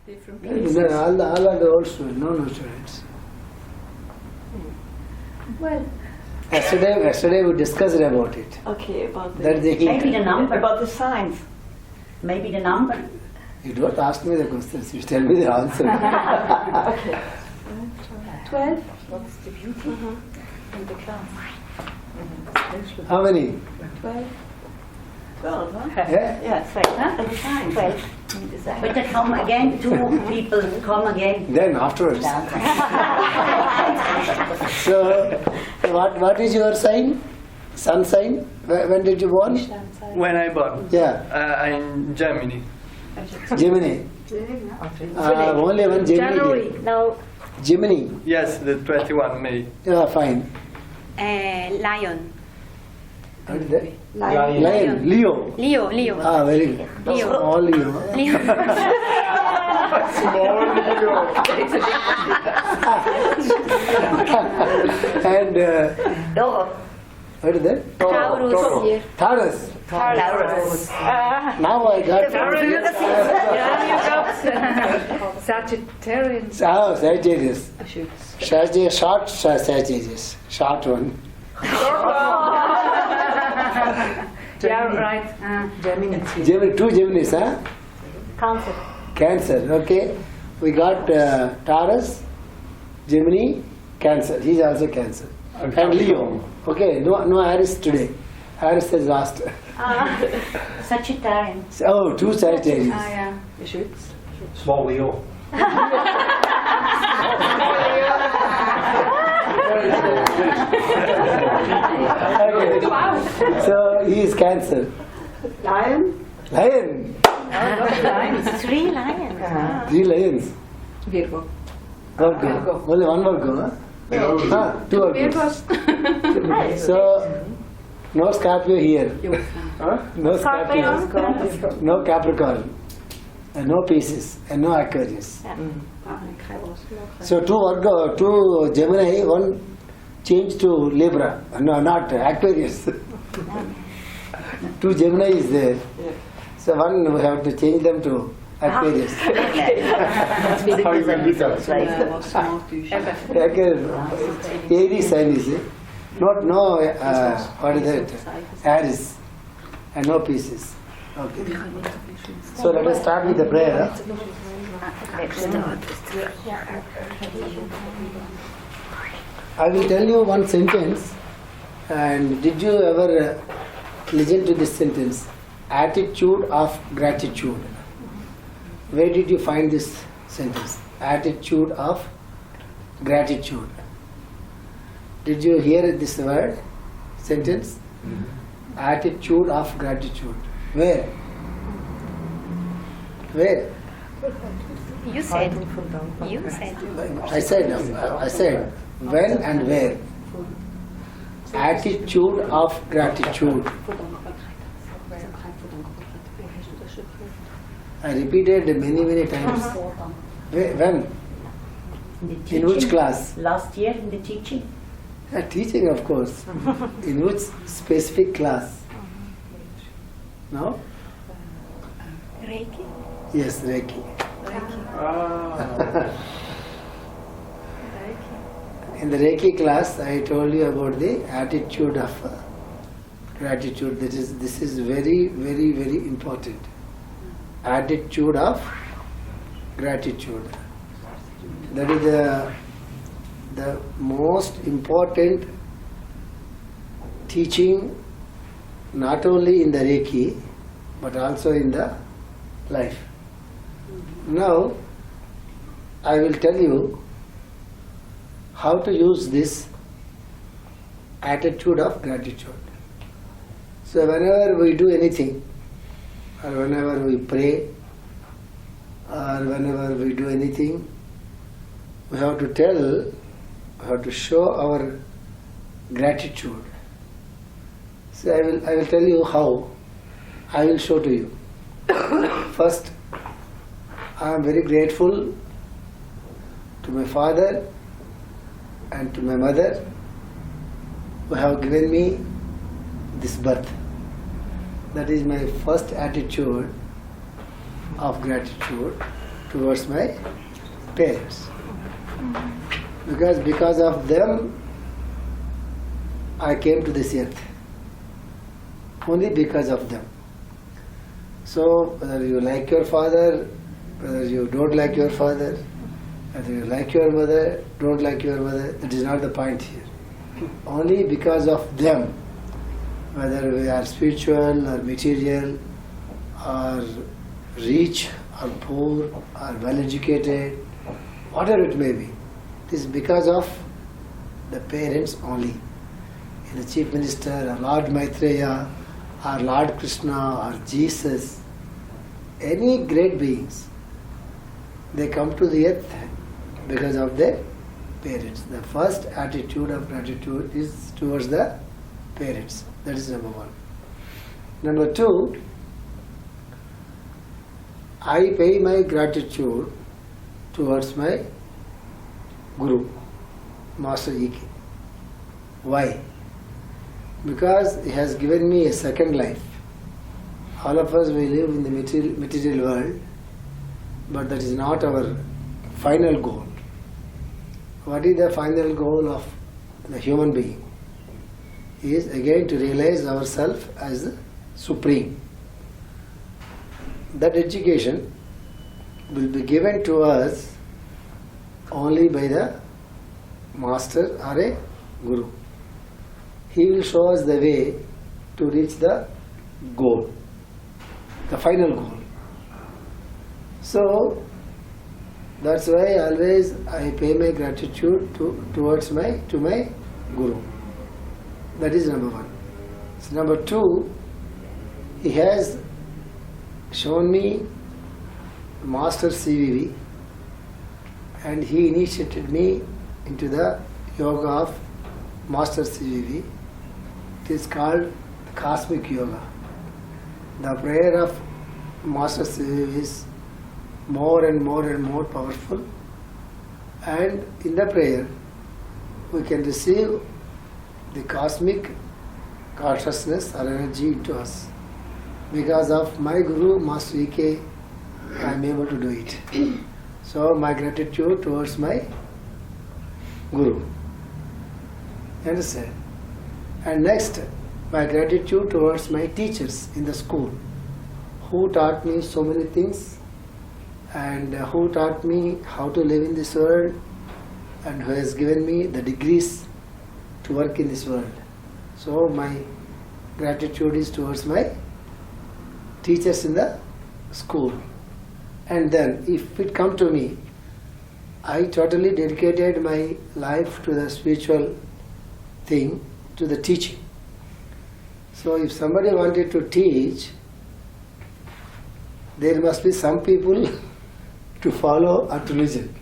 Different No, places. all are the old students, no new students. Well, Yesterday we discussed about it. okay, about the... That they Maybe the number, about the signs. Maybe the number. You don't ask me the questions, you tell me the answer. Okay. 12? What's the beauty in the class? How many? 12? 12, huh? Yeah? Yeah, it's like that, the signs. 12. But they come again, two people come again. Then afterwards. So, what is your sign? Sun sign? When did you born? When I born? Yeah, In Germany. Gemini. Only one Gemini. January. Now, Gemini. Yes, the 21 May. Yeah, fine. Lion. What is that? Lion. Lion. Leo. Leo. Ah, very good. Leo. Small Leo. Leo. Small Leo. And Dog. what is that? Taurus. Taurus. Taurus. Now I got. Sagittarius. Oh, Sagittarius. Sagittarius, short Sagittarius. Short one. Yeah, right. Gemini. Gemini, two Geminis, huh? Cancer. Cancer, okay. We got Taurus, Gemini, Cancer. He's also Cancer. And Leo. Okay, no Aries today. Aries is last. Sagittarian. Oh, two Sagittarius. yeah. Small Leo. Okay. So he is Cancer. Lion? Lion. Three lions. Three lions. Virgo. Virgo. Only one Virgo, huh? Two Virgos. So, no Scorpio here. No Scorpio. No Capricorn. And no Pisces. And no Aquarius. So two Gemini, one changed to Libra. No, not Aquarius. Two Gemini is there. So one we have to change them to Aquarius. How you will do that? Aries sign is it? Not no. What is that? Aries, and no Pisces. Okay. So let us start with the prayer. I will tell you one sentence, and did you ever listen to this sentence? Attitude of gratitude. Where did you find this sentence? Attitude of gratitude. Did you hear this word, sentence? Attitude of gratitude. Where? Where? You said. I said when and where. Attitude of gratitude. I repeated many times. When? In which class? Last year in the teaching. Teaching, of course. In which specific class? No? Reiki. Yes, Reiki. In the Reiki class, I told you about the attitude of gratitude. This is very important. Attitude of gratitude. That is the most important teaching, not only in the Reiki, but also in the life. Now, I will tell you how to use this attitude of gratitude. So whenever we do anything, or whenever we pray, or whenever we do anything, we have to show our gratitude. So I will tell you how. I will show to you. First, I am very grateful to my father and to my mother who have given me this birth. That is my first attitude of gratitude towards my parents. Because of them, I came to this earth. Only because of them. So, whether you like your father, whether you don't like your father, whether you like your mother, don't like your mother, that is not the point here. Only because of them, whether we are spiritual or material, or rich or poor, or well educated, whatever it may be, it is because of the parents only. The Chief Minister, or Lord Maitreya, or Lord Krishna, or Jesus, any great beings, they come to the earth because of their parents. The first attitude of gratitude is towards the parents. That is number one. Number two, I pay my gratitude towards my Guru, Master E.K. Why? Because he has given me a second life. All of us, we live in the material world, but that is not our final goal. What is the final goal of the human being? Is again to realize ourselves as the supreme. That education will be given to us only by the master or a guru. He will show us the way to reach the goal, the final goal. So that's why always I pay my gratitude towards my guru. That is number one. So number two, he has shown me Master CVV, and he initiated me into the yoga of Master CVV. It is called Cosmic Yoga. The prayer of Master CVV is more and more and more powerful, and in the prayer we can receive the cosmic consciousness or energy into us. Because of my Guru, Master E.K., I am able to do it. So my gratitude towards my Guru. Understand? And next, my gratitude towards my teachers in the school, who taught me so many things, and who taught me how to live in this world, and who has given me the degrees to work in this world. So my gratitude is towards my teachers in the school. And then, if it come to me, I totally dedicated my life to the spiritual thing, to the teaching. So if somebody wanted to teach, there must be some people to follow or to listen.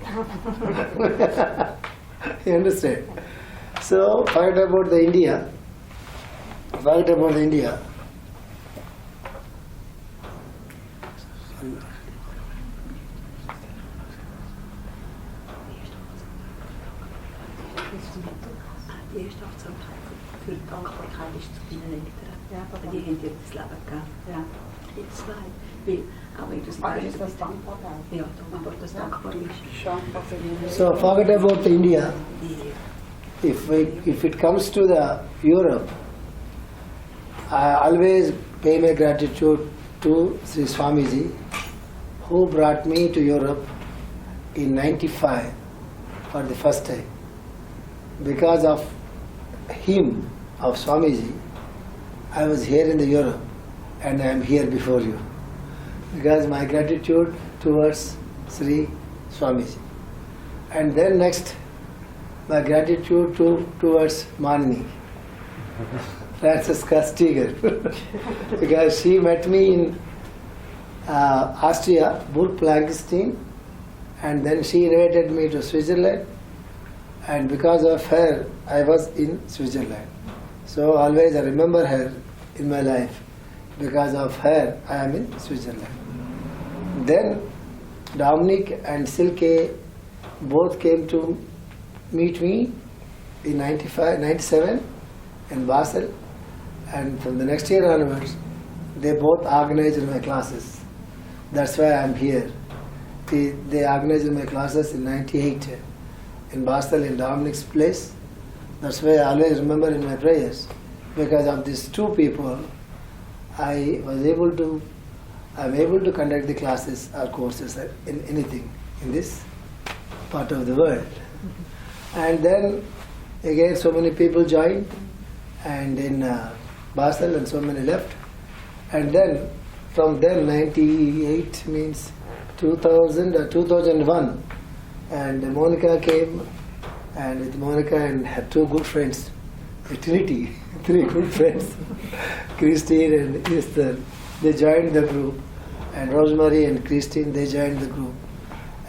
You understand? So forget about the India. Forget about the India. Die erste Achtsamkeit für die Dankbarkeit ist zu deinen Eltern. Ja, die haben dir das Leben gegeben. Ja. Die zwei. Weil, auch wenn du es Aber ist das Dankbarkeit? ja, dankbar, dass dankbar ist. So forget about the India. If it comes to the Europe, I always pay my gratitude to Sri Swamiji, who brought me to Europe in '95 for the first time. Because of him, of Swamiji, I was here in the Europe, and I am here before you. Because my gratitude towards Sri Swamiji. And then next, my gratitude towards Manni, Francisca Steger, because she met me in Austria, Burg Plankenstein, and then she invited me to Switzerland, and because of her, I was in Switzerland. So always I remember her in my life. Because of her, I am in Switzerland. Then Dominic and Silke both came to meet me in 97 in Basel, and from the next year onwards, they both organized my classes. That's why I am here. they organized my classes in '98 in Basel in Dominic's place. That's why I always remember in my prayers. Because of these two people, I'm able to conduct the classes or courses in anything in this part of the world. And then again so many people joined, and in Basel, and so many left. And then from then 98 means 2000 or 2001, and Monica came, and with Monica and her two good friends, a trinity, three good friends, Christine and Esther, they joined the group, and Rosemary and Christine, they joined the group,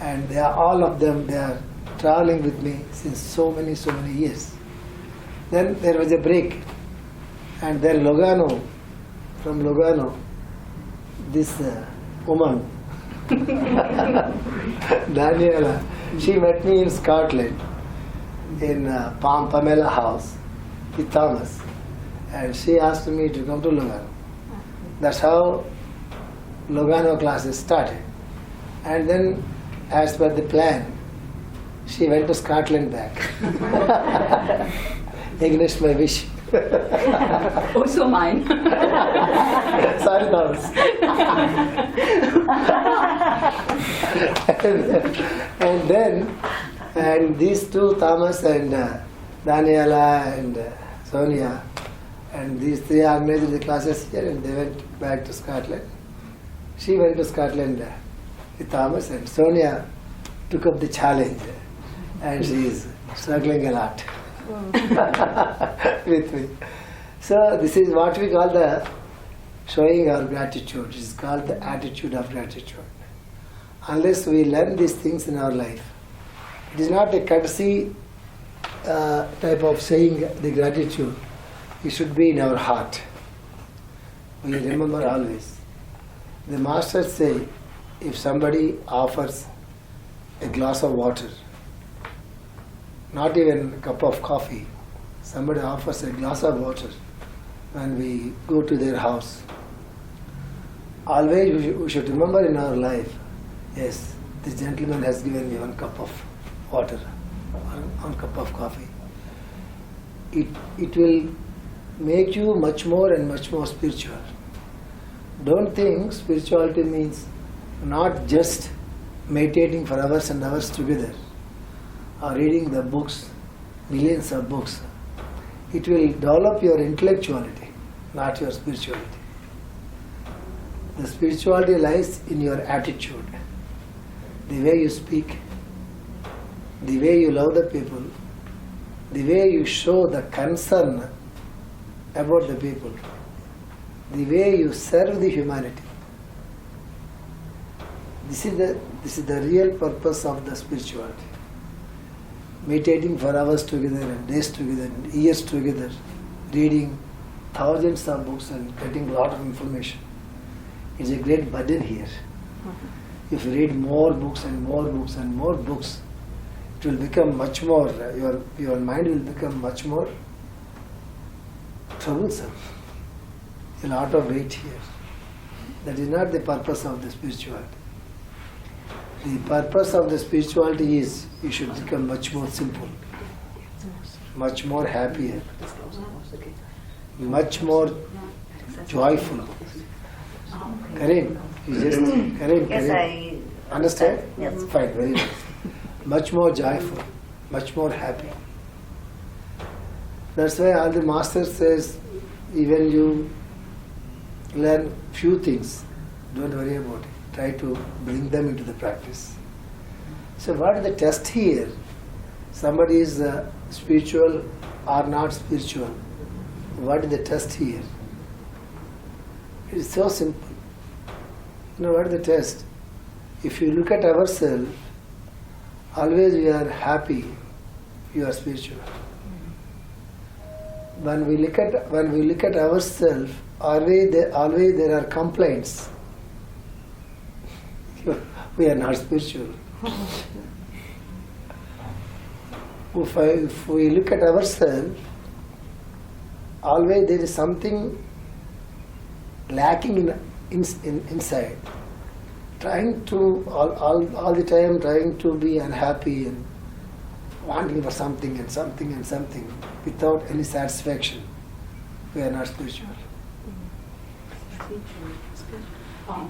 and they are all of them, they are traveling with me since so many years. Then there was a break, and then from Lugano, this woman, Daniela, she met me in Scotland, in Pamela House with Thomas, and she asked me to come to Lugano. That's how Lugano classes started. And then, as per the plan, she went to Scotland back, against my wish. Also mine. Sorry, Thomas. and these two, Thomas and Daniela and Sonia, and these three organized the classes here, and they went back to Scotland. She went to Scotland with Thomas, and Sonia took up the challenge, and she is struggling a lot with me. So this is what we call the showing our gratitude. It is called the attitude of gratitude. Unless we learn these things in our life, it is not a courtesy type of saying the gratitude. It should be in our heart. We remember always. The masters say, if somebody offers a glass of water, not even a cup of coffee, somebody offers a glass of water when we go to their house, always we should remember in our life, yes, this gentleman has given me 1 cup of water, one cup of coffee. It will make you much more and much more spiritual. Don't think spirituality means not just meditating for hours and hours together, or reading the books, millions of books. It will develop your intellectuality, not your spirituality. The spirituality lies in your attitude, the way you speak, the way you love the people, the way you show the concern about the people, the way you serve the humanity. This is the real purpose of the spirituality. Meditating for hours together and days together and years together, reading thousands of books and getting a lot of information is a great burden here. If you read more books and more books and more books, it will become much more, your mind will become much more troublesome. A lot of weight here. That is not the purpose of the spirituality. The purpose of the spirituality is you should become much more simple, much more happier, much more joyful. Karin, you just Karin. Yes, I understand? Yes. Fine, very nice. Much more joyful, much more happy. That's why all the masters says, even you learn few things, don't worry about it. Try to bring them into the practice. So what is the test here? Somebody is spiritual or not spiritual. What is the test here? It is so simple. You know what is the test? If you look at ourselves, always we are happy, you are spiritual. When we look at ourselves, always there are complaints. We are not spiritual. If we look at ourselves, always there is something lacking inside. trying to, all the time trying to be unhappy and wanting for something and something and something without any satisfaction, we are not spiritual.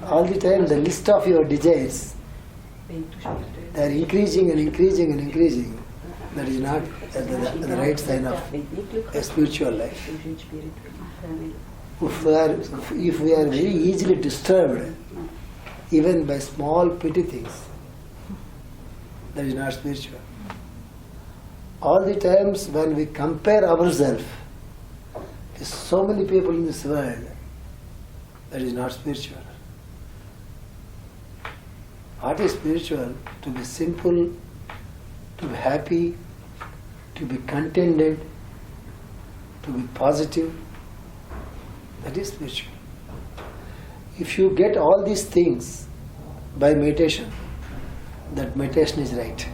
All the time the list of your desires, they are increasing and increasing and increasing. That is not the right sign of a spiritual life. If we are very easily disturbed, even by small petty things, that is not spiritual. All the times when we compare ourselves with so many people in this world, that is not spiritual. What is spiritual? To be simple, to be happy, to be contented, to be positive. That is spiritual. If you get all these things by meditation, that meditation is right.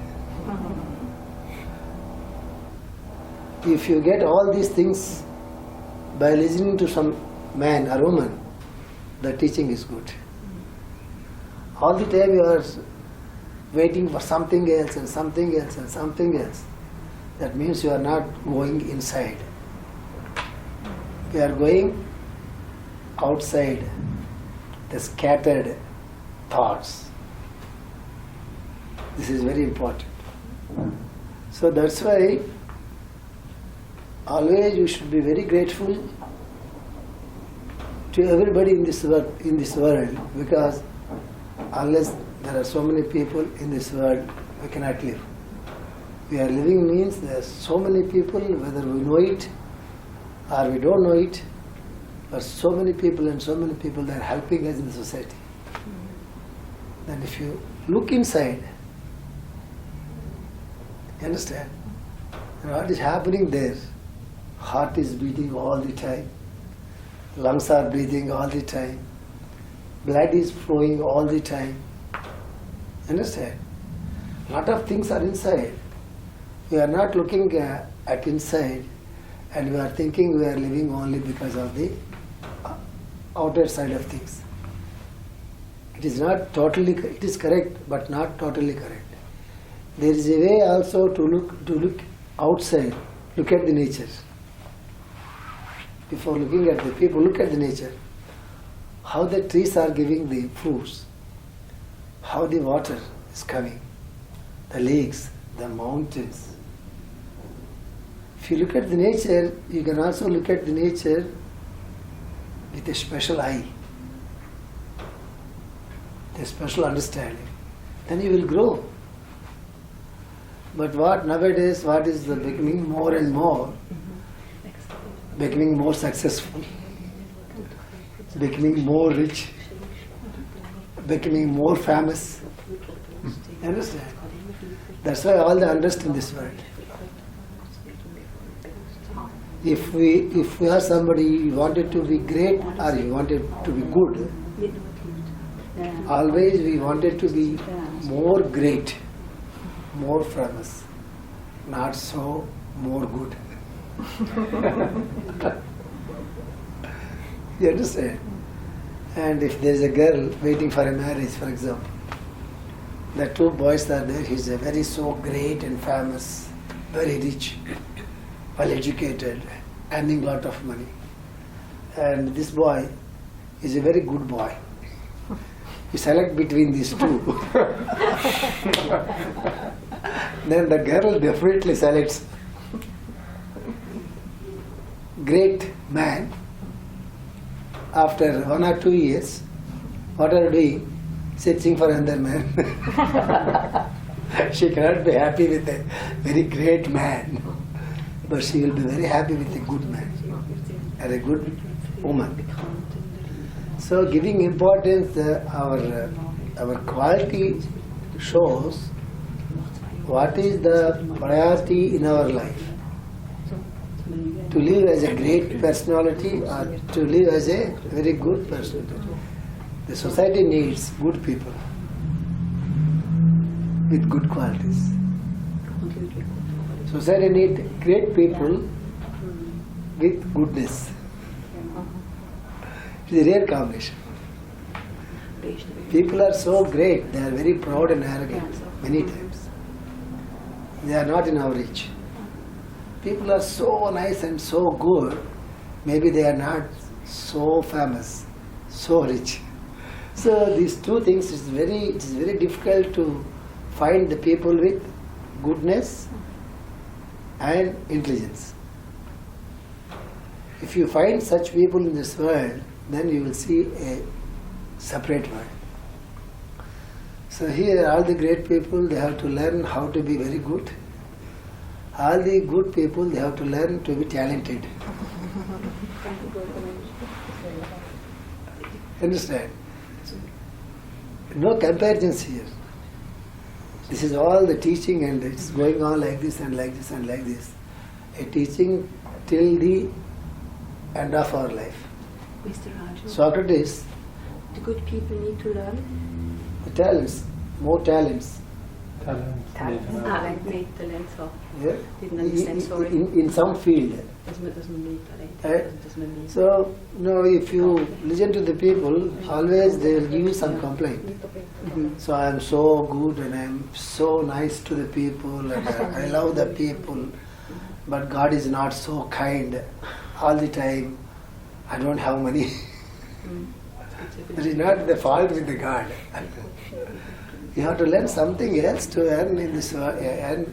If you get all these things by listening to some man or woman, the teaching is good. All the time you are waiting for something else and something else and something else. That means you are not going inside. You are going outside the scattered thoughts. This is very important. So that's why always you should be very grateful to everybody in this world, because unless there are so many people in this world, we cannot live. We are living means there are so many people, whether we know it or we don't know it, but so many people and so many people that are helping us in the society. Then if you look inside, you understand what is happening there. Heart is beating all the time, lungs are breathing all the time, blood is flowing all the time. Understand? Lot of things are inside. We are not looking at inside, and we are thinking we are living only because of the outer side of things. It is not totally. It is correct, but not totally correct. There is a way also to look outside. Look at the nature. Before looking at the people, look at the nature. How the trees are giving the fruits, how the water is coming, the lakes, the mountains. If you look at the nature, you can also look at the nature with a special eye, a special understanding. Then you will grow. But what nowadays, what is the becoming more and more, becoming more successful, becoming more rich, becoming more famous. You understand? That's why all the unrest in this world. If we are somebody, you wanted to be great or you wanted to be good, always we wanted to be more great, more famous, not so more good. You understand? And if there is a girl waiting for a marriage, for example, the two boys are there, he is a very so great and famous, very rich, well educated, earning lot of money. And this boy is a very good boy. You select between these two. Then the girl definitely selects great man. After 1 or 2 years, what are you doing? Searching for another man. She cannot be happy with a very great man, but she will be very happy with a good man or a good woman. So giving importance, our quality shows what is the priority in our life. To live as a great personality or to live as a very good personality. The society needs good people with good qualities. Society needs great people with goodness. It is a rare combination. People are so great, they are very proud and arrogant many times. They are not in our reach. People are so nice and so good, maybe they are not so famous, so rich. So these two things it is very difficult to find the people with goodness and intelligence. If you find such people in this world, then you will see a separate world. So here all the great people, they have to learn how to be very good. All the good people, they have to learn to be talented. Understand? No comparisons here. This is all the teaching and it's going on like this and like this and like this. A teaching till the end of our life. Mr. Raju, Socrates, the good people need to learn the talents, more talents. and make talent. So Yeah? didn't understand, sorry. In some field. Doesn't need Right? talent. Doesn't need. So, no, if you listen to the people, always they will give you some complaint. So I am so good and I am so nice to the people and I love the people, but God is not so kind all the time. I don't have money. That is not the fault with the God. You have to learn something else to earn in this world, earn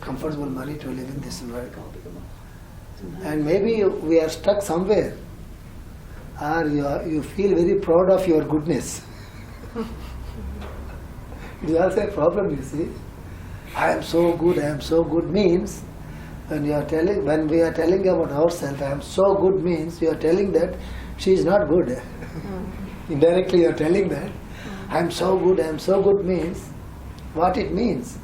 comfortable money to live in this world. And maybe we are stuck somewhere, or you feel very proud of your goodness. It is also a problem, you see. I am so good means when we are telling about ourselves, I am so good means you are telling that she is not good. Indirectly you are telling that I am so good means what it means.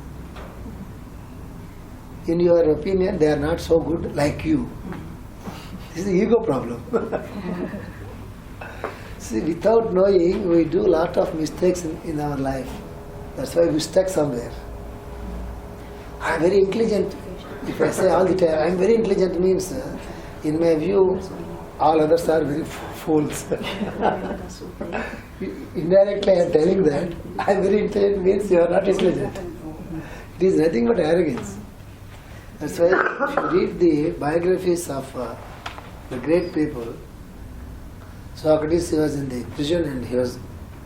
In your opinion, they are not so good like you. This is the ego problem. See, without knowing, we do a lot of mistakes in our life. That's why we stuck somewhere. I am very intelligent. If I say all the time, I am very intelligent means, in my view, all others are very fools. Indirectly I am telling that I am very intelligent means you are not intelligent. It is nothing but arrogance. That's why if you read the biographies of the great people, Socrates was in the prison and he was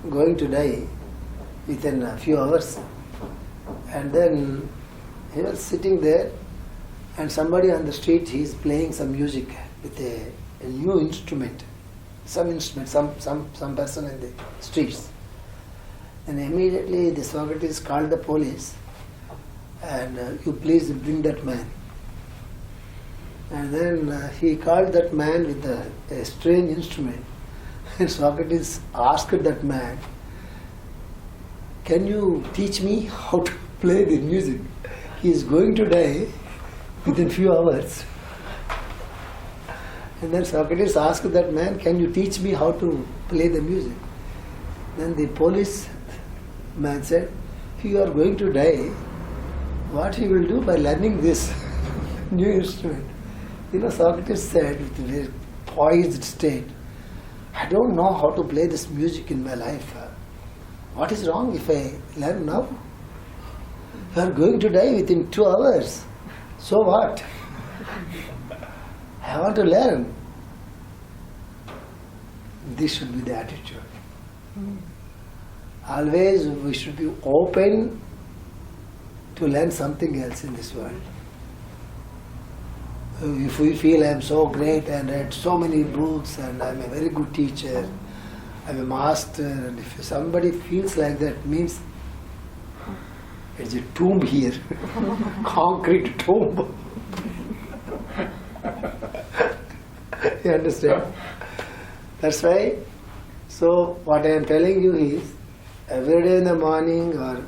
going to die within a few hours. And then he was sitting there and somebody on the street, he is playing some music with a new instrument. Some person in the streets. And immediately the Socrates called the police and you please bring that man. And then he called that man with a strange instrument. And Socrates asked that man, can you teach me how to play the music? He is going to die within few hours. And then Socrates asked that man, can you teach me how to play the music? Then the police man said, you are going to die. What he will do by learning this new instrument? You know, Socrates said with a very poised state, I don't know how to play this music in my life. What is wrong if I learn now? You are going to die within 2 hours. So what? I want to learn. This should be the attitude. Always we should be open to learn something else in this world. If we feel I am so great and read so many books and I am a very good teacher, I am a master, and if somebody feels like that, means it's a tomb here, concrete tomb. You understand? That's why, so what I am telling you is, every day in the morning or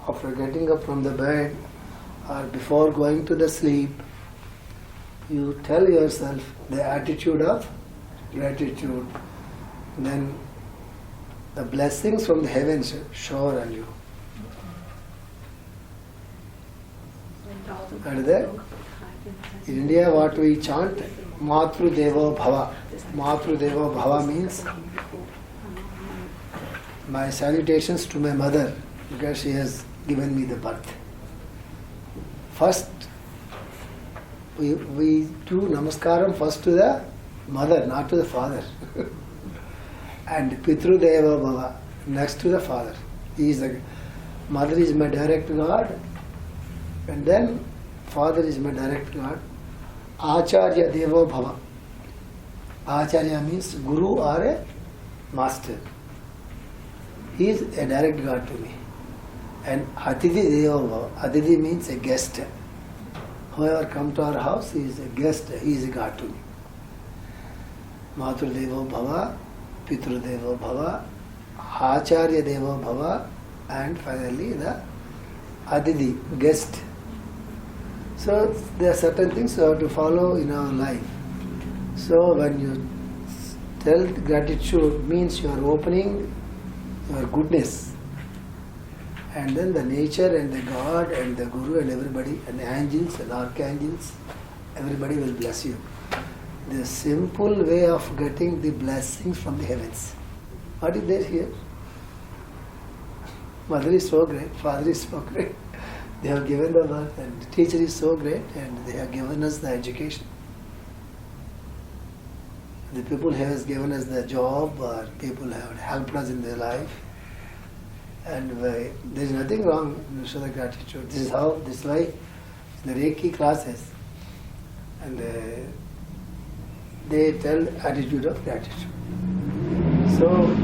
after getting up from the bed or before going to the sleep, you tell yourself the attitude of gratitude. Then the blessings from the heavens shower on you. And there, in India what we chant, Matru Devo Bhava. Matru Devo Bhava means my salutations to my mother because she has given me the birth. First, we do namaskaram first to the mother, not to the father. And Pitru Deva Bhava, next to the father. Mother is my direct God, and then father is my direct God. Acharya Deva Bhava. Acharya means Guru or a master. He is a direct God to me. And Atithi Deva Bhava. Atithi means a guest. Whoever comes to our house, he is a guest, he is a God to me. Matur Deva Bhava, Pitru Deva Bhava, Acharya Deva Bhava, and finally the Atithi, guest. So there are certain things you have to follow in our life. So when you tell gratitude means you are opening your goodness, and then the nature and the God and the Guru and everybody and the angels and archangels, everybody will bless you. The simple way of getting the blessings from the heavens. What is there here? Mother is so great, father is so great. They have given the birth, and the teacher is so great, and they have given us the education. The people who has given us the job, or people who have helped us in their life, and there is nothing wrong in show the gratitude. This is why the Reiki classes, and they tell attitude of gratitude. So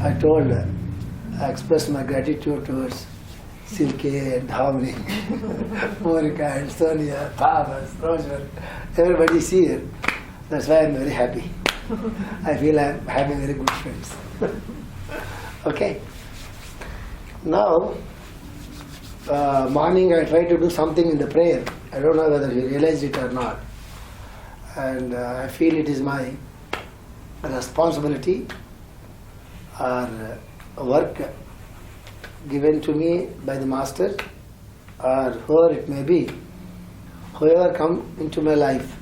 I expressed my gratitude towards Silke and Dhamini, Monica and Sonia, Thomas, Roger, everybody is here. That's why I'm very happy. I feel I'm having very good friends. Okay. Now, morning I try to do something in the prayer. I don't know whether you realize it or not. And I feel it is my responsibility or work given to me by the Master or whoever it may be, whoever come into my life,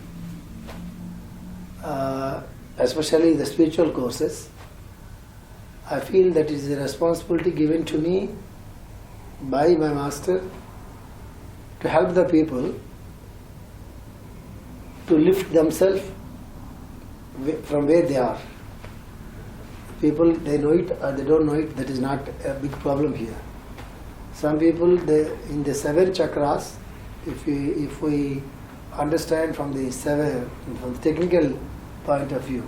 especially the spiritual courses. I feel that it is a responsibility given to me by my Master to help the people to lift themselves from where they are. People, they know it or they don't know it, that is not a big problem here. Some people, in the 7 chakras, if we understand from the technical point of view,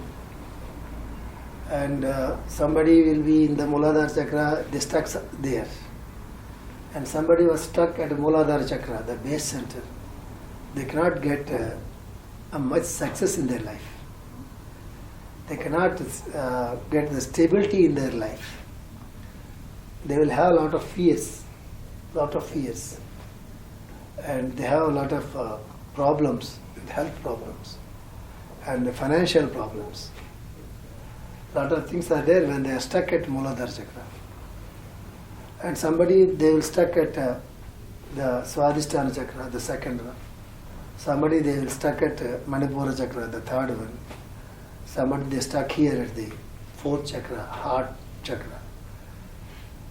and somebody will be in the Muladhara chakra, they stuck there. And somebody was stuck at the Muladhara chakra, the base center. They cannot get much success in their life. They cannot get the stability in their life. They will have a lot of fears, and they have a lot of problems, health problems, and the financial problems. A lot of things are there when they are stuck at Muladhara chakra. And somebody, they will stuck at the Swadhisthana chakra, the second one. Somebody, they will stuck at Manipura chakra, the third one. Somebody, they stuck here at the 4th chakra, heart chakra.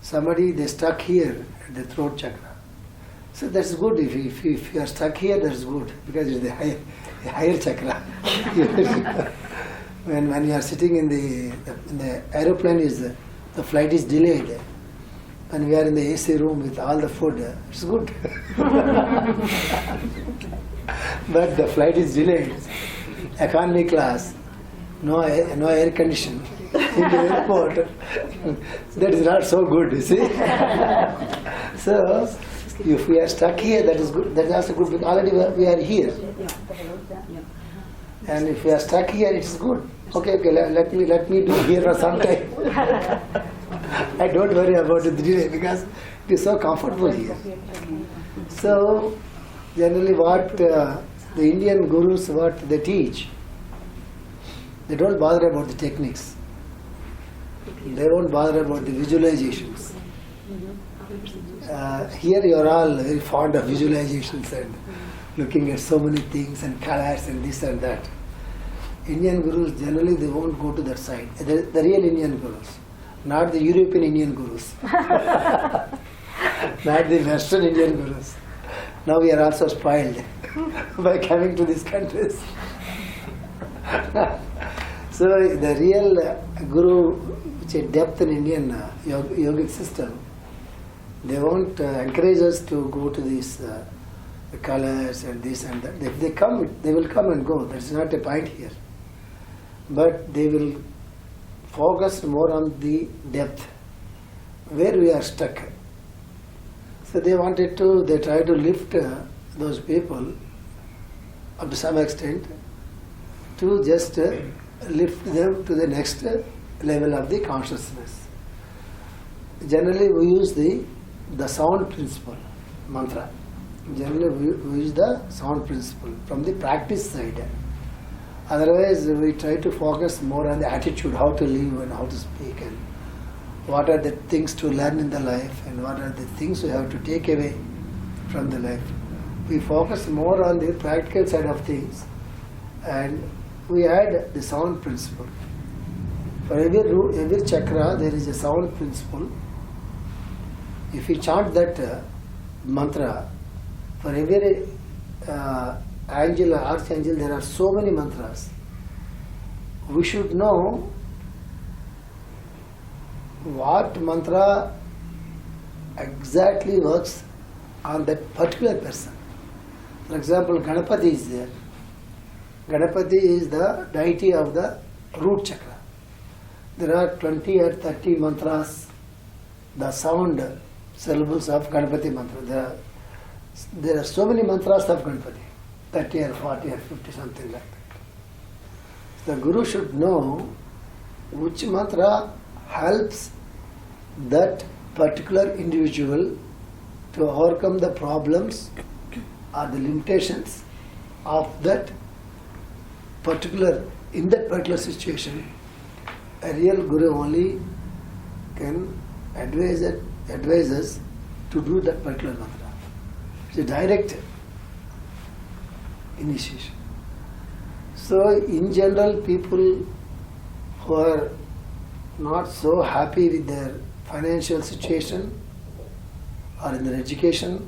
Somebody, they stuck here at the throat chakra. So that's good. If you are stuck here, that's good, because it's the higher chakra. when you are sitting in the aeroplane, the flight is delayed. When we are in the AC room with all the food, it's good. But the flight is delayed. Economy class, no air condition in the airport. That is not so good, you see. So, if we are stuck here, that is good. That is also good, because already we are here. And if we are stuck here, it is good. Okay, let me do here for some time. I don't worry about the delay because it is so comfortable here. So, generally what the Indian gurus, what they teach, they don't bother about the techniques. They won't bother about the visualizations. Here you are all very fond of visualizations and looking at so many things and colors and this and that. Indian gurus, generally they won't go to that side. The real Indian gurus. not the European Indian gurus, not the Western Indian gurus. Now we are also spoiled by coming to these countries. So the real guru, which is depth in Indian yogic system, they won't encourage us to go to these colors and this and that. If they come, they will come and go. That's not a point here. But they will focus more on the depth, where we are stuck. So they try to lift those people up to some extent to just lift them to the next level of the consciousness. Generally we use the sound principle, mantra. Generally we use the sound principle from the practice side. Otherwise we try to focus more on the attitude, how to live and how to speak, and what are the things to learn in the life and what are the things we have to take away from the life. We focus more on the practical side of things, and we add the sound principle. For every chakra there is a sound principle. If you chant that mantra, for every angel or archangel there are so many mantras. We should know what mantra exactly works on that particular person. For example, Ganapati is there. Ganapati is the deity of the root chakra. There are 20 or 30 mantras, the sound syllables of Ganapati mantra. There are so many mantras of Ganapati, 30 or 40 or 50, something like that. The Guru should know which mantra helps that particular individual to overcome the problems or the limitations of that particular, in that particular situation. A real Guru only can advise us to do that particular mantra. It's a direct initiation. So in general, people who are not so happy with their financial situation or in their education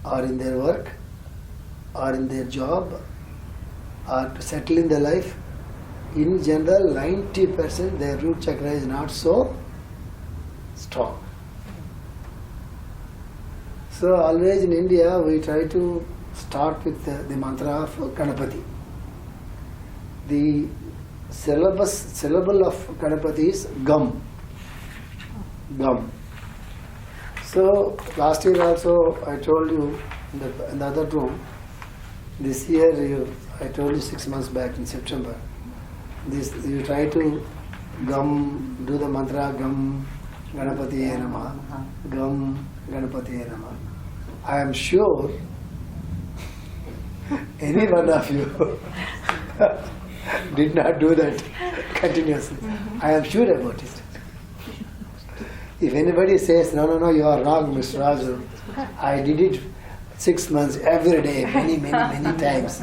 or in their work or in their job or to settle in their life, in general 90% their root chakra is not so strong. So always in India we try to start with the mantra of Ganapati. The syllable of Ganapati is Gam. Gam. So last year also I told you in the other room, this year I told you 6 months back in September, you try to Gam, do the mantra Gam Ganapatiye Namah, Gam Ganapatiye Namah. I am sure any one of you did not do that continuously. I am sure about it. If anybody says, no, you are wrong, Mr. Raju, I did it 6 months every day, many times.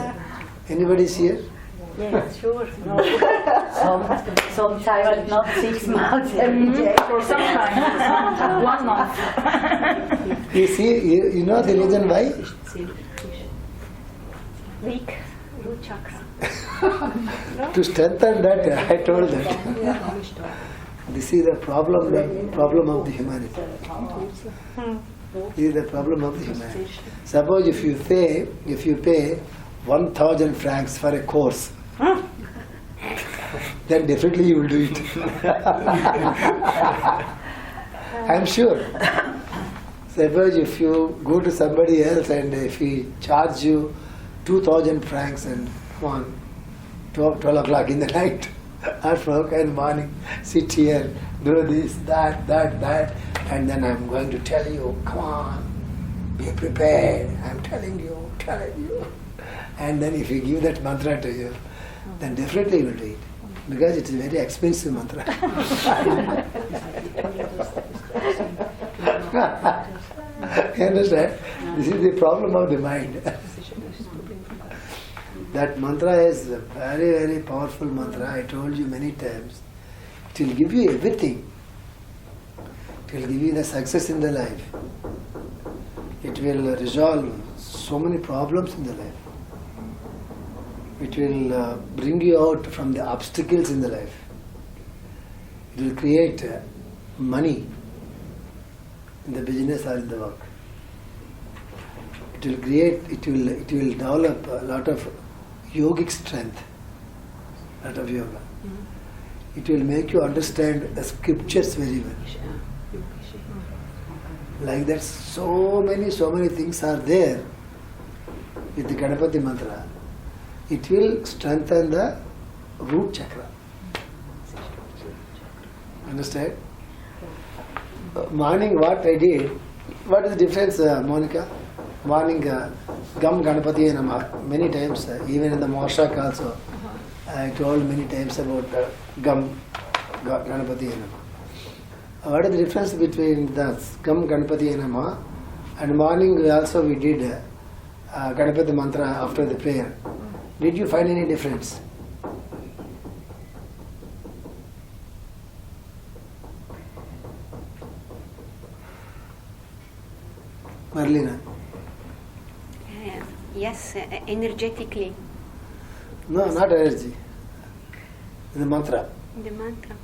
Anybody is here? Yeah, sure. No. Sometimes not 6 months every day. Or sometimes 1 month. You see, you know the reason why? Weak root chakra. To strengthen that, I told that. This is the problem of the humanity. This is the problem of the humanity. Suppose if you pay 1,000 francs for a course, then definitely you will do it. I am sure. Suppose if you go to somebody else and if he charge you 2,000 francs and come on, 12 o'clock in the night, or 4 o'clock in the morning, sit here, do this, that, and then I'm going to tell you, come on, be prepared, I'm telling you. And then if you give that mantra to you, then definitely you will do it. Because it is a very expensive mantra. You understand? This is the problem of the mind. That mantra is a very, very powerful mantra. I told you many times. It will give you everything. It will give you the success in the life. It will resolve so many problems in the life. It will bring you out from the obstacles in the life. It will create money in the business or in the work. It will develop a lot of yogic strength, a lot of yoga. It will make you understand the scriptures very well. Like that, so many things are there with the Ganapati mantra. It will strengthen the root chakra. Understand? Morning, what I did, what is the difference, Monica? Morning, Gam Ganapati Namah. Many times, even in the Moshak also, I told many times about Gam Ganapati Namah. What is the difference between the Gam Ganapati Namah and morning we did Ganapati mantra after the prayer? Did you find any difference? Marlena? Yes, energetically. No, not energy. The mantra. The mantra.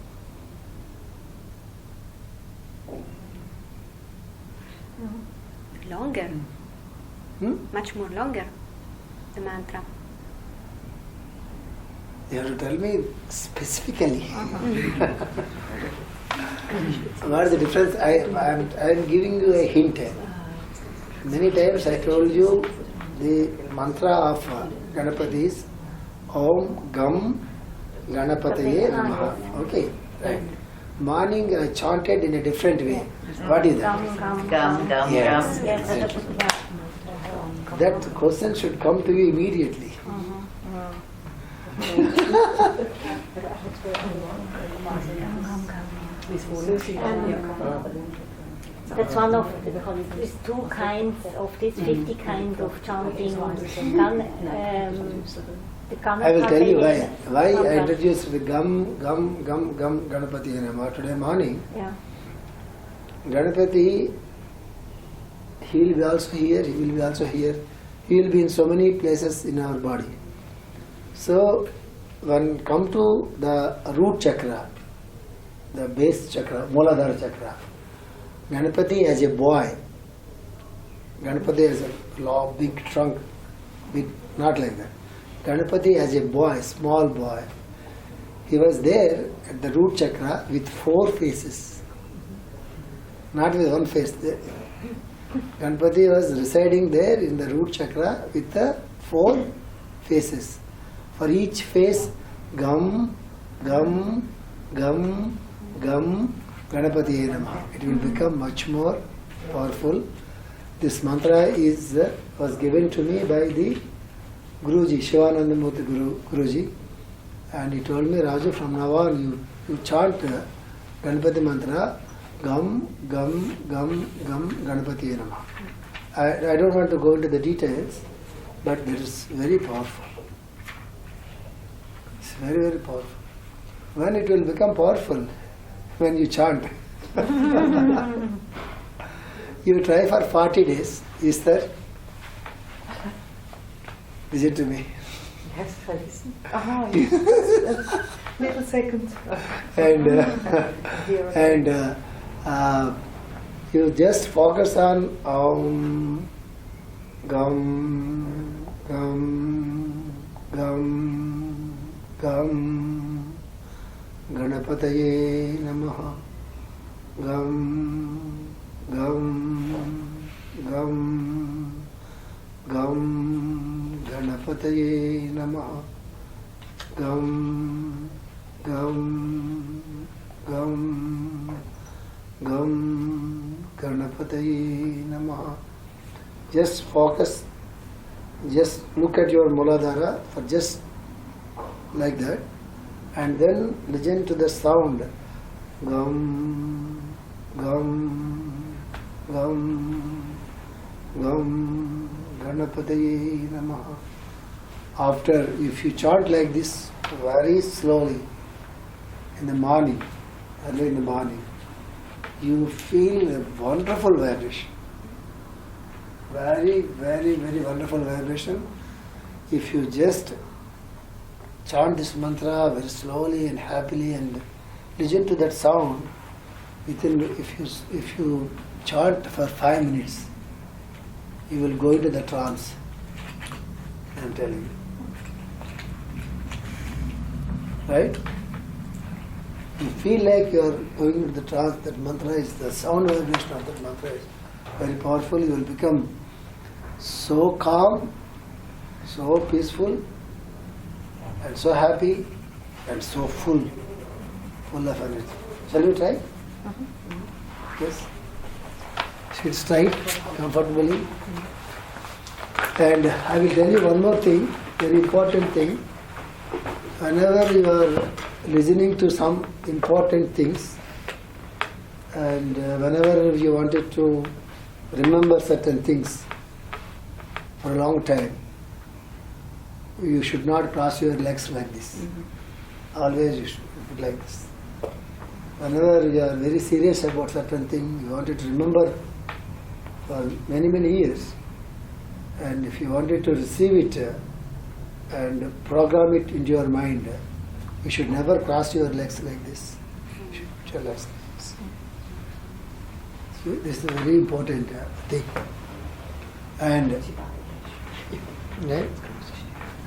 Longer. Much more longer. The mantra. You have to tell me specifically. What is the difference? I am giving you a hint. Many times I told you the mantra of Ganapati is Om Gam Ganapataye Namaha. Okay, right. Morning I chanted in a different way. What is that? Gum. Yes. That question should come to you immediately. That's one of these two kinds of these 50 kinds of chanting. I will tell you why. Why I introduced the Gam Ganapati Namaha today morning. Yeah. Ganapati, he will be also here, he will be also here. He will be in so many places in our body. So, when come to the root chakra, the base chakra, Mooladhara chakra, Ganapati as a boy, Ganapati as a long, big trunk, not like that. Ganapati as a boy, small boy, he was there at the root chakra with 4 faces, not with one face. Ganapati was residing there in the root chakra with the 4 faces. For each face, Gam, Gam, Gam, Gam, Ganapati Namaha. It will become much more powerful. This mantra was given to me by the Guruji, Shivanandamurti Guruji, and he told me, Raju, from now on you chant Ganapati mantra, Gam, Gam, Gam, Gam, Ganapati Namaha. I don't want to go into the details, but it is very powerful. It's very powerful. When it will become powerful? When you chant. You try for 40 days. Is there? Listen to me. Yes, I listen. Yes. Little second. And you just focus on Om, Gam, Gam, Gam, Gam, Ganapataye Namaha, Gam, Gam, Gam, Gam, Ganapataye Namaha, Gam, Gam, Gam, Gam, Ganapataye Namaha. Just focus, just look at your Mooladhara for just like that, and then listen to the sound. Gam, Gam, Gam, Gam, Ganapataye Namaha. After, if you chant like this very slowly in the morning, early in the morning, you feel a wonderful vibration. Very, very, very wonderful vibration. If you just chant this mantra very slowly and happily and listen to that sound, if you chant for 5 minutes, you will go into the trance. I am telling you. Right? You feel like you are going into the trance. That mantra is, the sound vibration of that mantra is very powerful. You will become so calm, so peaceful, and so happy, and so full of energy. Shall we try? Yes. Sit straight, comfortably. And I will tell you one more thing, very important thing. Whenever you are listening to some important things, and whenever you wanted to remember certain things for a long time, you should not cross your legs like this. Always you should put like this. Whenever you are very serious about certain thing, you wanted to remember for many, many years, and if you wanted to receive it and program it into your mind, you should never cross your legs like this. You should put your legs like this. So this is a very important thing. And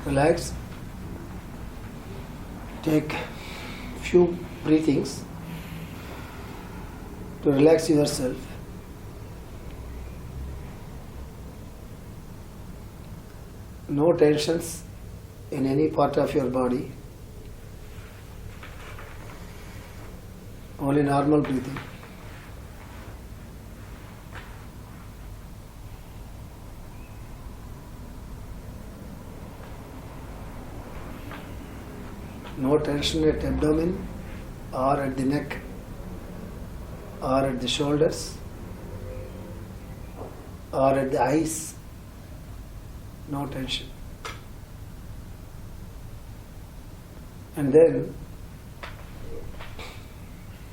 relax. Take few breathings to relax yourself. No tensions in any part of your body. Only normal breathing. No tension at abdomen or at the neck or at the shoulders or at the eyes. No tension. And then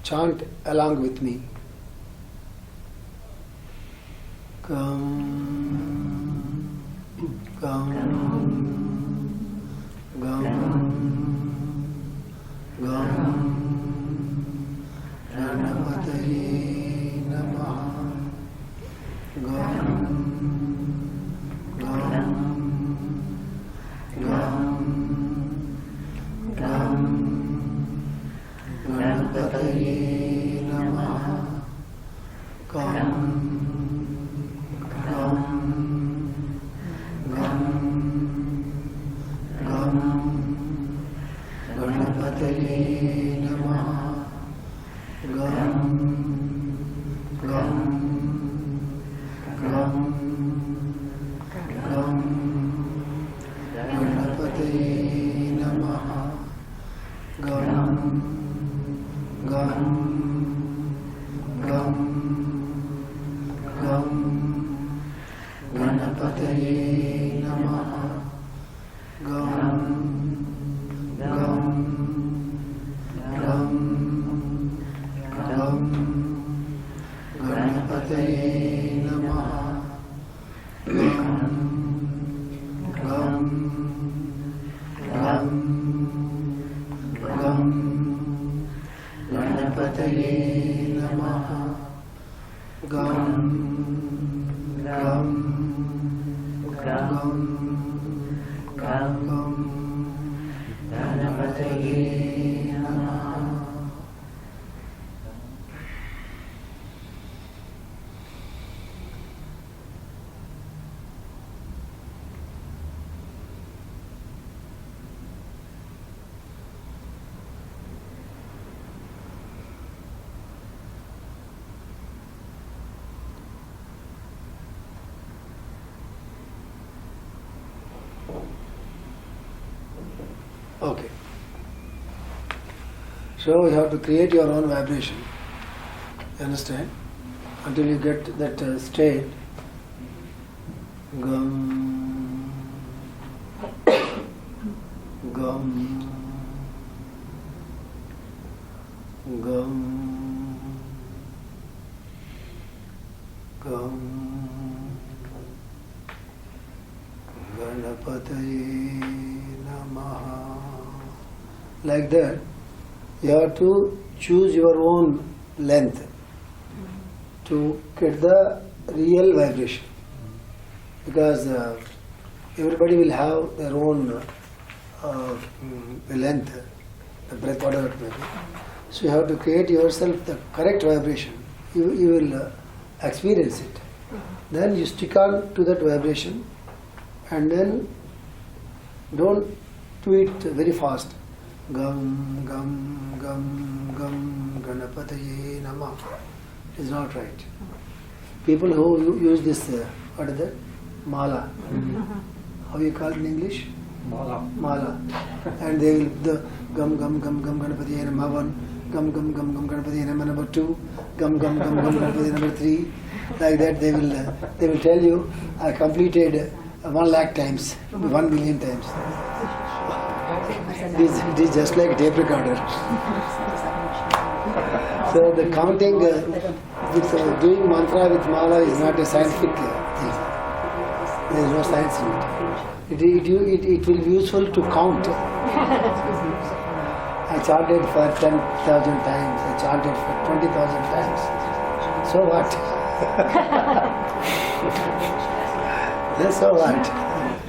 chant along with me. Gum, gum, gum, gum, Ganapataye Namaha. Gum, gum, gum, gum, Ganapataye Namaha. Gum, gum, gum, gum, Ganapataye Namaha. Gum, gum, gum, gum, Ganapataye Namaha. Gum, gum, gum, gum, Ganapataye Namaha. Gum, gum, gum, gum, Ganapataye Namaha. Gum, gum, gum, gum, Ganapataye Namaha. Gum, gum, gum, gum, Ganapataye Namaha. Okay. So you have to create your own vibration. You understand? Until you get that state. Gum, gum, gum, Gam Ganapataye Namaha. Like that, you have to choose your own length to get the real vibration. Because everybody will have their own length, the breath, whatever it may be. So you have to create yourself the correct vibration. You will experience it. Then you stick on to that vibration and then don't do it very fast. Gam, gam, gam, gam, Ganapataye Namah. It is not right. People who use this, what is that? Mala. How you call it in English? Mala. Mala. And they will the gum gum gum gum Ganapataye Namah 1, gum gum gum gum Ganapataye Namah number 2, gum gum gum gum Ganapataye number 3. Like that they will tell you, I completed 1 lakh times, 1 million times. It is just like tape recorder. So the counting with doing mantra with mala is not a scientific thing. There is no science in it. It will be useful to count. I chanted for 10,000 times. I chanted for 20,000 times. So what? Then so what?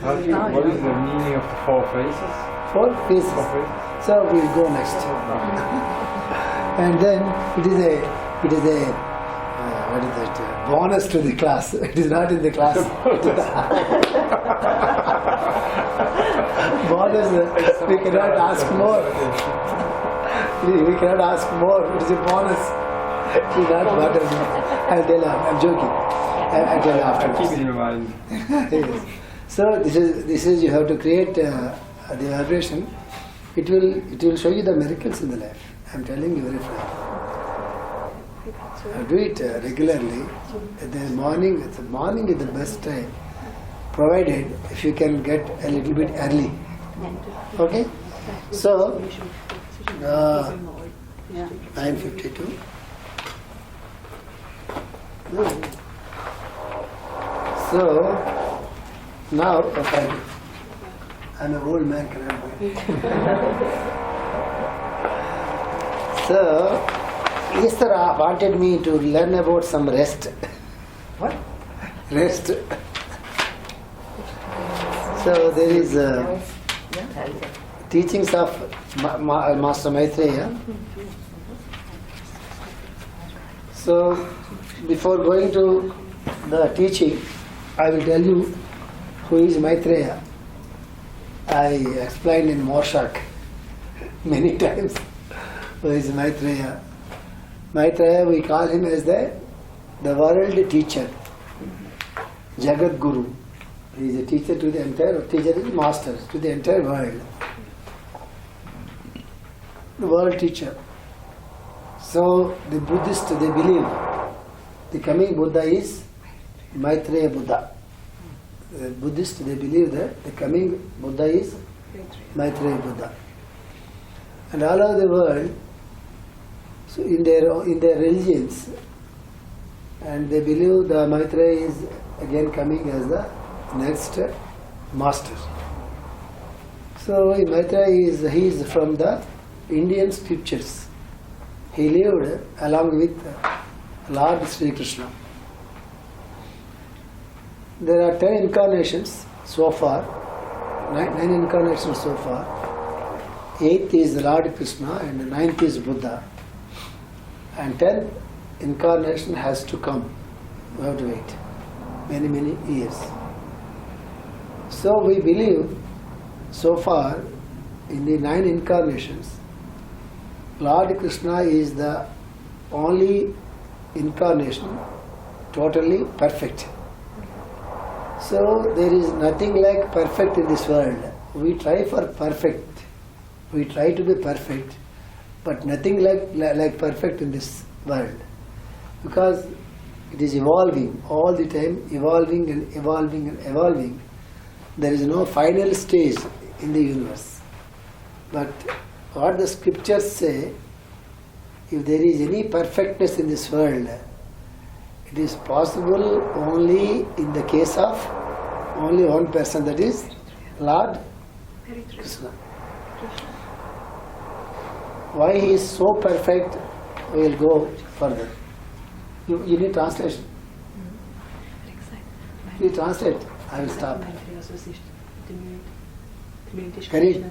What is the meaning of the 4 phases? 4 phases. So we will go next. And then it is a what is that? Bonus to the class. It is not in the class. Bonus. We cannot ask more. We cannot ask more. It is a bonus. It is not bother me. I'll tell you. I'm joking. I'll tell you afterwards. Keep it in mind. Yes. So this is you have to create the vibration. It will show you the miracles in the life. I'm telling you very frankly. Do it regularly. The morning is the best time, provided if you can get a little bit early. Okay. So 9:52. So now, okay, I'm an old man, cannot wait. So, Isra wanted me to learn about some rest. What? Rest. So there is teachings of Master Maitreya. So before going to the teaching, I will tell you who is Maitreya. I explained in Morshak many times who is Maitreya. Maitreya, we call him as the world teacher, Jagat Guru. He is a teacher to the entire, teacher is master to the entire world. The world teacher. So the Buddhists, they believe the coming Buddha is Maitreya Buddha. The Buddhists, they believe that the coming Buddha is Maitreya Buddha. And all over the world, so in their religions, and they believe the Maitreya is again coming as the next master. So Maitreya he is from the Indian scriptures. He lived along with Lord Sri Krishna. There are 10 incarnations so far, 9 incarnations so far. 8th is Lord Krishna and 9th is Buddha. And 10th incarnation has to come. We have to wait many years. So we believe so far in the 9 incarnations, Lord Krishna is the only incarnation totally perfect. So there is nothing like perfect in this world. We try for perfect. We try to be perfect, but nothing like perfect in this world. Because it is evolving all the time, evolving and evolving and evolving. There is no final stage in the universe. But what the scriptures say, if there is any perfectness in this world, It is possible only in the case of only one person, that is Lord Krishna. Why he is so perfect, we will go further. You need translation. You translate, I will stop. Gary,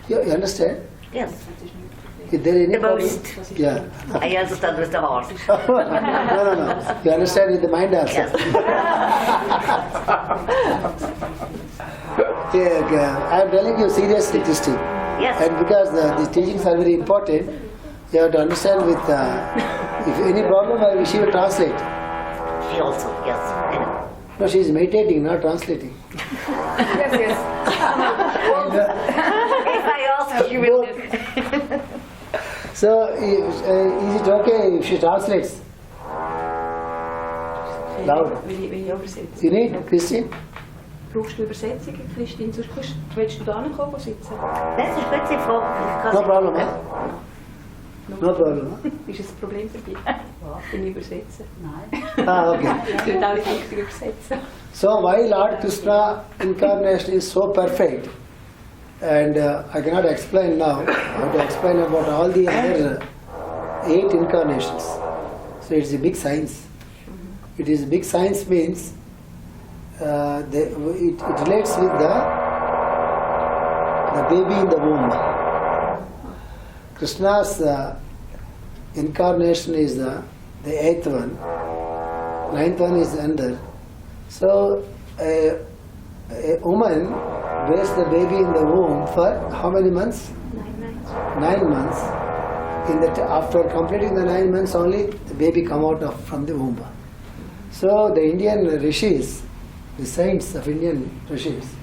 you understand? Yes. Is there any The problem? most. Yeah. I understand with the heart. No. You understand with the mind also. Yes. I am telling you seriously this thing. Yes. And because the teachings are very important, you have to understand with, if any problem, she will translate. She also, yes. I know. No, she is meditating, not translating. Yes. If I ask, she will do. So, is it okay if she translates? Loud. Wenn ich übersetze. You need, Christine? Brauchst du Übersetzungen, Christine? Sonst willst du da nicht kommen sitzen? Das ist gut, Sie fragen. No problem, huh? No problem, huh? Ist es ein Problem für dich? Wenn ich übersetze? Okay. Ich will auch nicht richtig übersetzen. So why Lord Krishna incarnation is so perfect, and I cannot explain now. I have to explain about all the other 8 incarnations. So it's a big science. It is big science means it relates with the baby in the womb. Krishna's incarnation is the 8th one. 9th one is under. So a woman bears the baby in the womb for how many months? 9 months. After completing the 9 months only, the baby come out from the womb. So the Indian rishis, the saints of Indian rishis,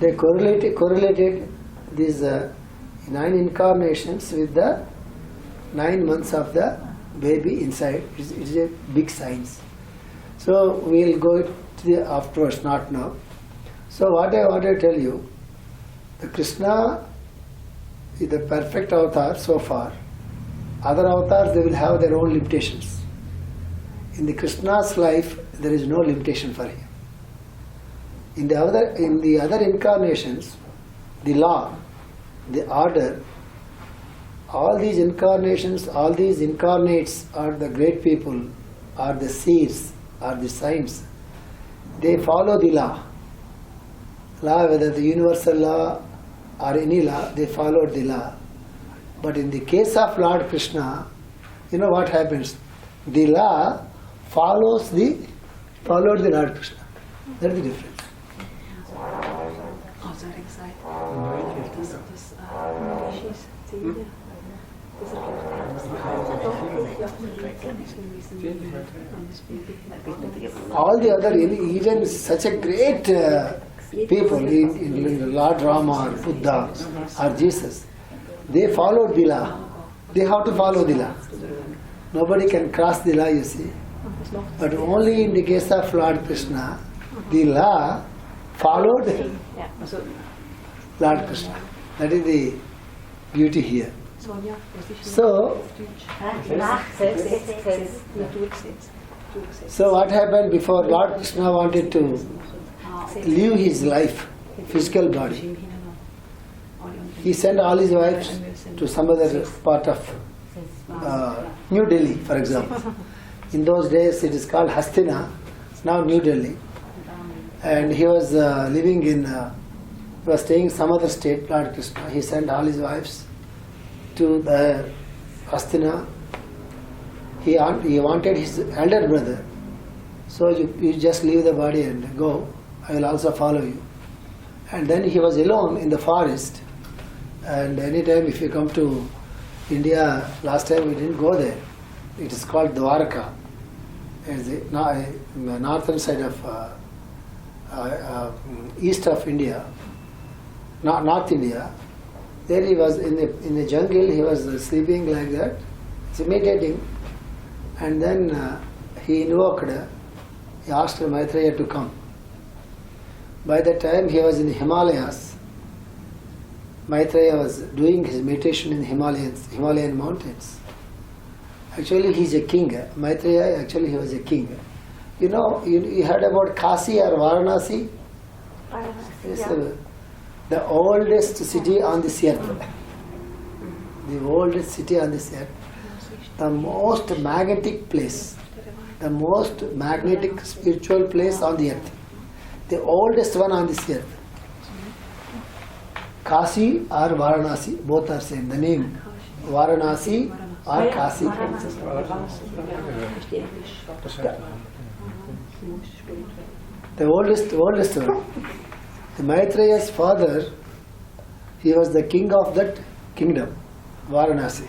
they correlated these 9 incarnations with the 9 months of the baby inside. It's a big science. So we will go to the afterwards, not now. So what I want to tell you, the Krishna is the perfect avatar so far. Other avatars, they will have their own limitations. In the Krishna's life, there is no limitation for him. In the other incarnations, the law, the order, all these incarnations, all these incarnates are the great people, are the seers, are the saints. They follow the law. Whether the universal law or any law, they followed the law. But in the case of Lord Krishna, you know what happens? The law followed the Lord Krishna. That is the difference. Also hat gesagt, All the other, even such a great people in Lord Rama or Buddha or Jesus, they followed the law. They have to follow the law. Nobody can cross the law, you see. But only in the case of Lord Krishna, the law followed Lord Krishna. That is the beauty here. So what happened before Lord Krishna wanted to leave his life, physical body? He sent all his wives to some other part of New Delhi, for example. In those days it is called Hastina, now New Delhi. And he was living he was staying in some other state, Lord Krishna. He sent all his wives to the Hastina. He wanted his elder brother. So you just leave the body and go. I will also follow you. And then he was alone in the forest. And anytime if you come to India, last time we didn't go there. It is called Dwarka. It's the northern side of east of India, North India. There he was in the jungle. He was sleeping like that, meditating, and then he invoked. He asked Maitreya to come. By that time he was in the Himalayas. Maitreya was doing his meditation in the Himalayan mountains. Actually, he's a king. Maitreya, actually, he was a king. You know, you heard about Kasi or Varanasi? It's the oldest city on this earth. The oldest city on this earth. The most magnetic place. The most magnetic spiritual place on the earth. The oldest one on this earth. Kasi or Varanasi, both are same. The name Varanasi or Kasi. The oldest one. The Maitreya's father, he was the king of that kingdom, Varanasi.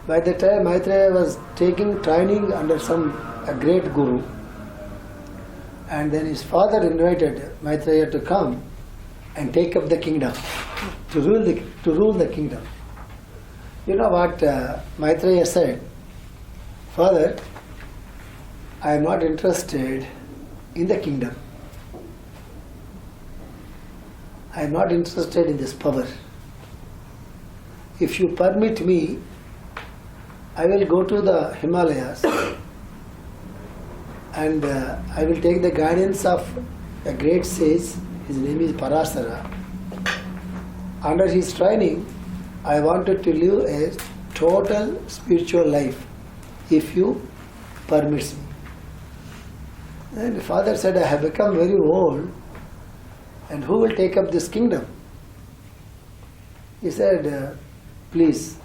By the time Maitreya was taking training under a great guru, and then his father invited Maitreya to come and take up the kingdom, to rule the kingdom. You know what Maitreya said? Father, I am not interested in the kingdom. I am not interested in this power. If you permit me, I will go to the Himalayas and I will take the guidance of a great sage. His name is Parasara. Under his training, I wanted to live a total spiritual life, if you permit me. And the father said, I have become very old, and who will take up this kingdom? He said, please,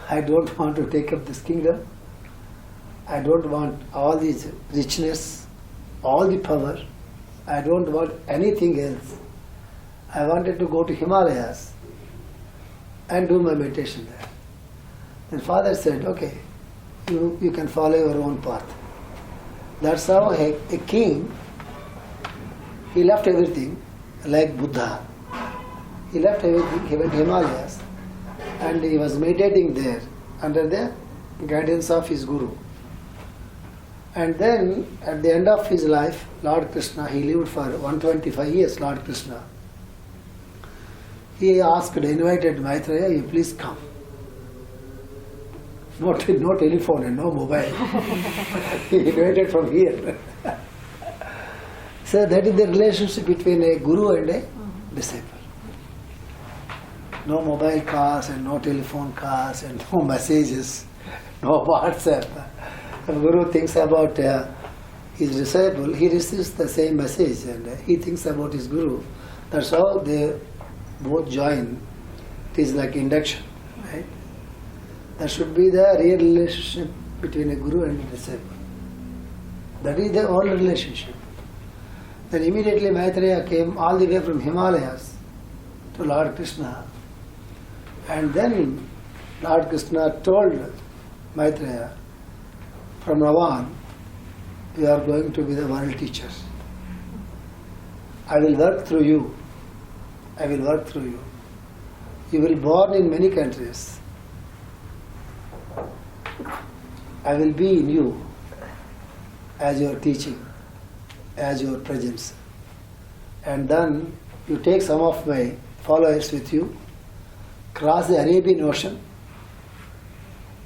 I don't want to take up this kingdom. I don't want all this richness, all the power. I don't want anything else. I wanted to go to Himalayas and do my meditation there. Then father said, okay, you can follow your own path. That's how a king, he left everything, like Buddha. He left everything, he went to Himalayas, and he was meditating there under the guidance of his guru. And then at the end of his life, Lord Krishna, he lived for 125 years, Lord Krishna. He invited Maitreya, you please come. No telephone and no mobile. He invited from here. So that is the relationship between a guru and a disciple. No mobile calls and no telephone calls and no messages, no WhatsApp. The guru thinks about his disciple, he receives the same message and he thinks about his guru. That's how they both join. It is like induction, right? That should be the real relationship between a guru and a disciple. That is the whole relationship. Then immediately Maitreya came all the way from Himalayas to Lord Krishna. And then Lord Krishna told Maitreya, from now on, you are going to be the world teacher. I will work through you. I will work through you. You will be born in many countries. I will be in you as your teaching, as your presence. And then you take some of my followers with you, cross the Arabian Ocean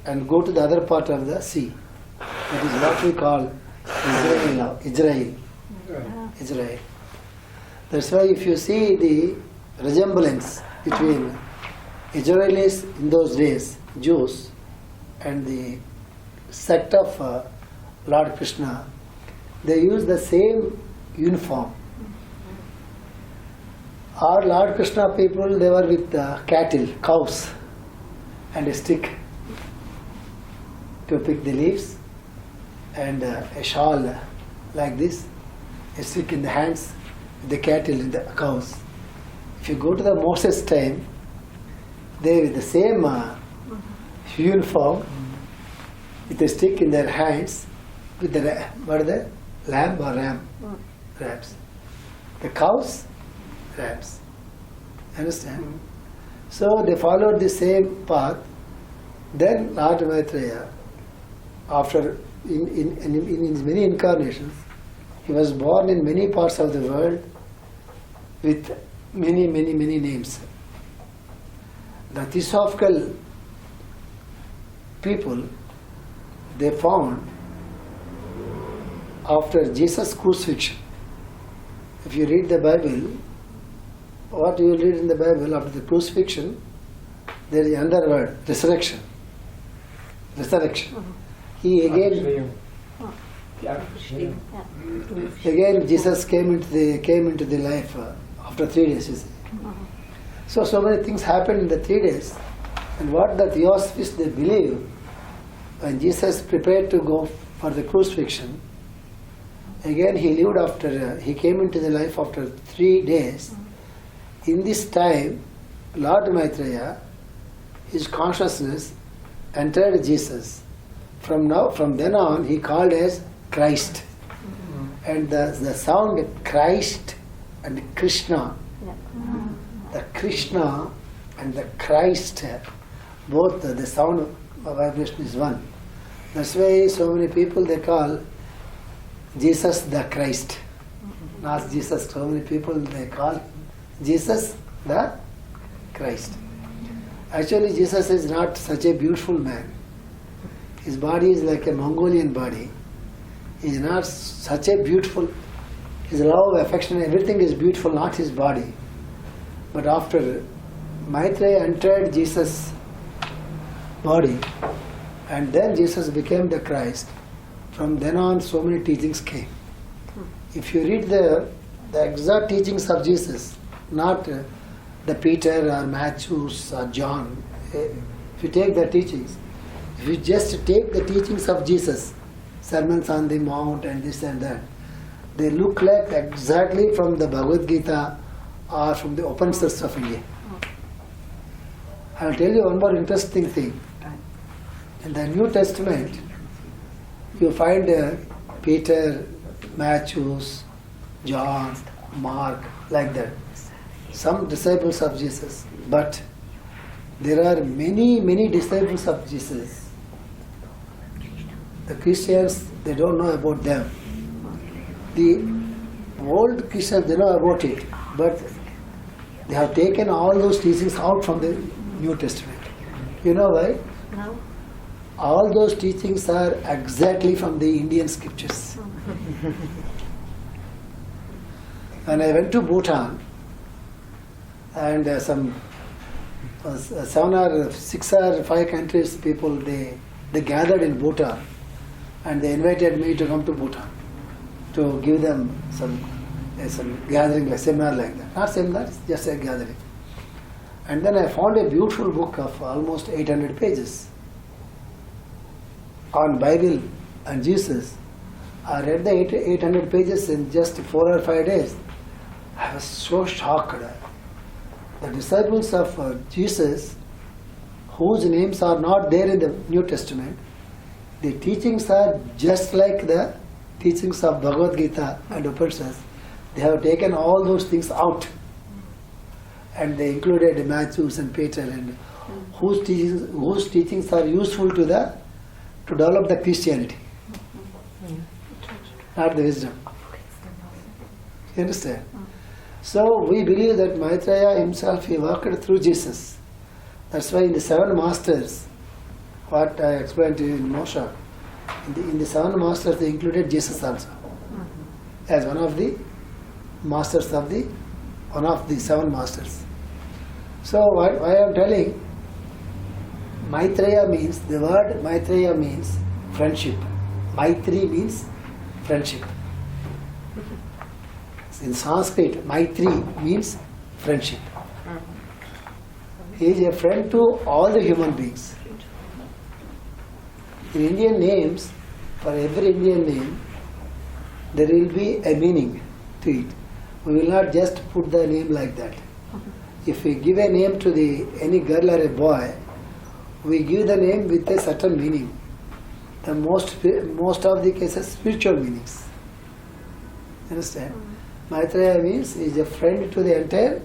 and go to the other part of the sea. That is what we call Israel now. Israel. That's why if you see the resemblance between Israelis in those days, Jews, and the sect of Lord Krishna, they use the same uniform. Our Lord Krishna people, they were with cattle, cows, and a stick to pick the leaves, and a shawl like this, a stick in the hands, the cattle and the cows. If you go to the Moses time, they with the same uniform, with a stick in their hands, with the lamb or ram? Rams. The cows, rams. Understand? So they followed the same path. Then Lord Maitreya, after in his many incarnations, he was born in many parts of the world with many names. The theosophical people, they found after Jesus' crucifixion. If you read the Bible, what you read in the Bible after the crucifixion, there is another word, resurrection. Resurrection. He again Jesus came into the life after 3 days. You see. So many things happened in the 3 days, and what the Theosophists they believe, when Jesus prepared to go for the crucifixion, again he lived after he came into the life after 3 days. In this time, Lord Maitreya, his consciousness entered Jesus. From then on, he called as Christ. And the sound Christ and Krishna, the Krishna and the Christ, both the sound of vibration is one. That's why so many people they call Jesus the Christ. Not Jesus, so many people they call Jesus the Christ. Actually, Jesus is not such a beautiful man. His body is like a Mongolian body. He is not such a beautiful, his love, affection, everything is beautiful, not his body. But after Maitreya entered Jesus' body, and then Jesus became the Christ, from then on so many teachings came. If you read the exact teachings of Jesus, not the Peter or Matthews or John, if you take the teachings, if you just take the teachings of Jesus, sermons on the mount and this and that, they look like exactly from the Bhagavad Gita or from the Upanishads of India. I will tell you one more interesting thing. In the New Testament, you find Peter, Matthews, John, Mark, like that. Some disciples of Jesus. But there are many disciples of Jesus. The Christians, they don't know about them. The old Christians, they know about it. But they have taken all those teachings out from the New Testament. You know why? No. All those teachings are exactly from the Indian scriptures. When I went to Bhutan, and some 7 or 6 or 5 countries people, they gathered in Bhutan, and they invited me to come to Bhutan to give them some gathering, a seminar like that. Not seminar, just a gathering. And then I found a beautiful book of almost 800 pages on Bible and Jesus. I read the 800 pages in just 4 or 5 days. I was so shocked. The disciples of Jesus, whose names are not there in the New Testament, the teachings are just like the teachings of Bhagavad Gita and Upanishads. They have taken all those things out, and they included Matthews and Peter, and whose teachings are useful to develop the Christianity, not the wisdom. You understand? So we believe that Maitreya himself, he worked through Jesus. That's why in the 7 masters, what I explained to you in Moshe, in the 7 masters they included Jesus also, as one of the masters of one of the 7 masters. So why I am telling, Maitreya means, the word Maitreya means friendship. Maitri means friendship. In Sanskrit, Maitri means friendship. He is a friend to all the human beings. In Indian names, for every Indian name, there will be a meaning to it. We will not just put the name like that. If we give a name to any girl or a boy, we give the name with a certain meaning. The most of the cases, spiritual meanings. Understand? Maitreya means he is a friend to the entire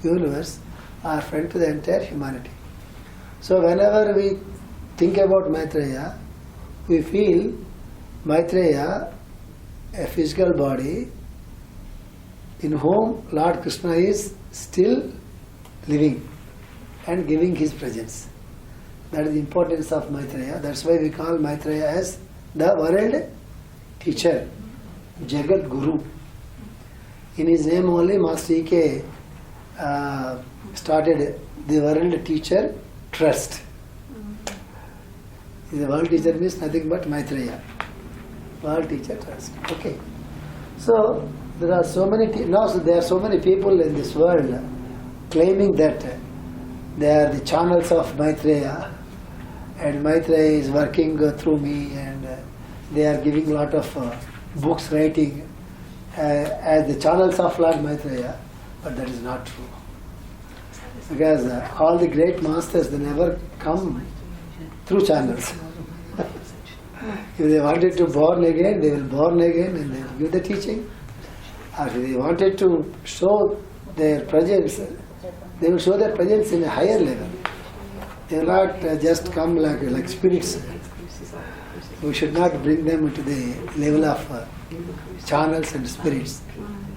universe, or friend to the entire humanity. So whenever we think about Maitreya, we feel Maitreya, a physical body in whom Lord Krishna is still living and giving his presence. That is the importance of Maitreya. That's why we call Maitreya as the world teacher, Jagat Guru. In his name only, Master E.K. Started the world teacher trust. The world teacher means nothing but Maitreya. World teacher trust. Okay. So there are so many there are so many people in this world claiming that they are the channels of Maitreya, and Maitreya is working through me, and they are giving a lot of books writing as the channels of Lord Maitreya, but that is not true. Because all the great masters, they never come through channels. If they wanted to born again, they will born again and they will give the teaching. Or if they wanted to show their presence, they will show their presence in a higher level. They will not just come like spirits. We should not bring them into the level of channels and spirits.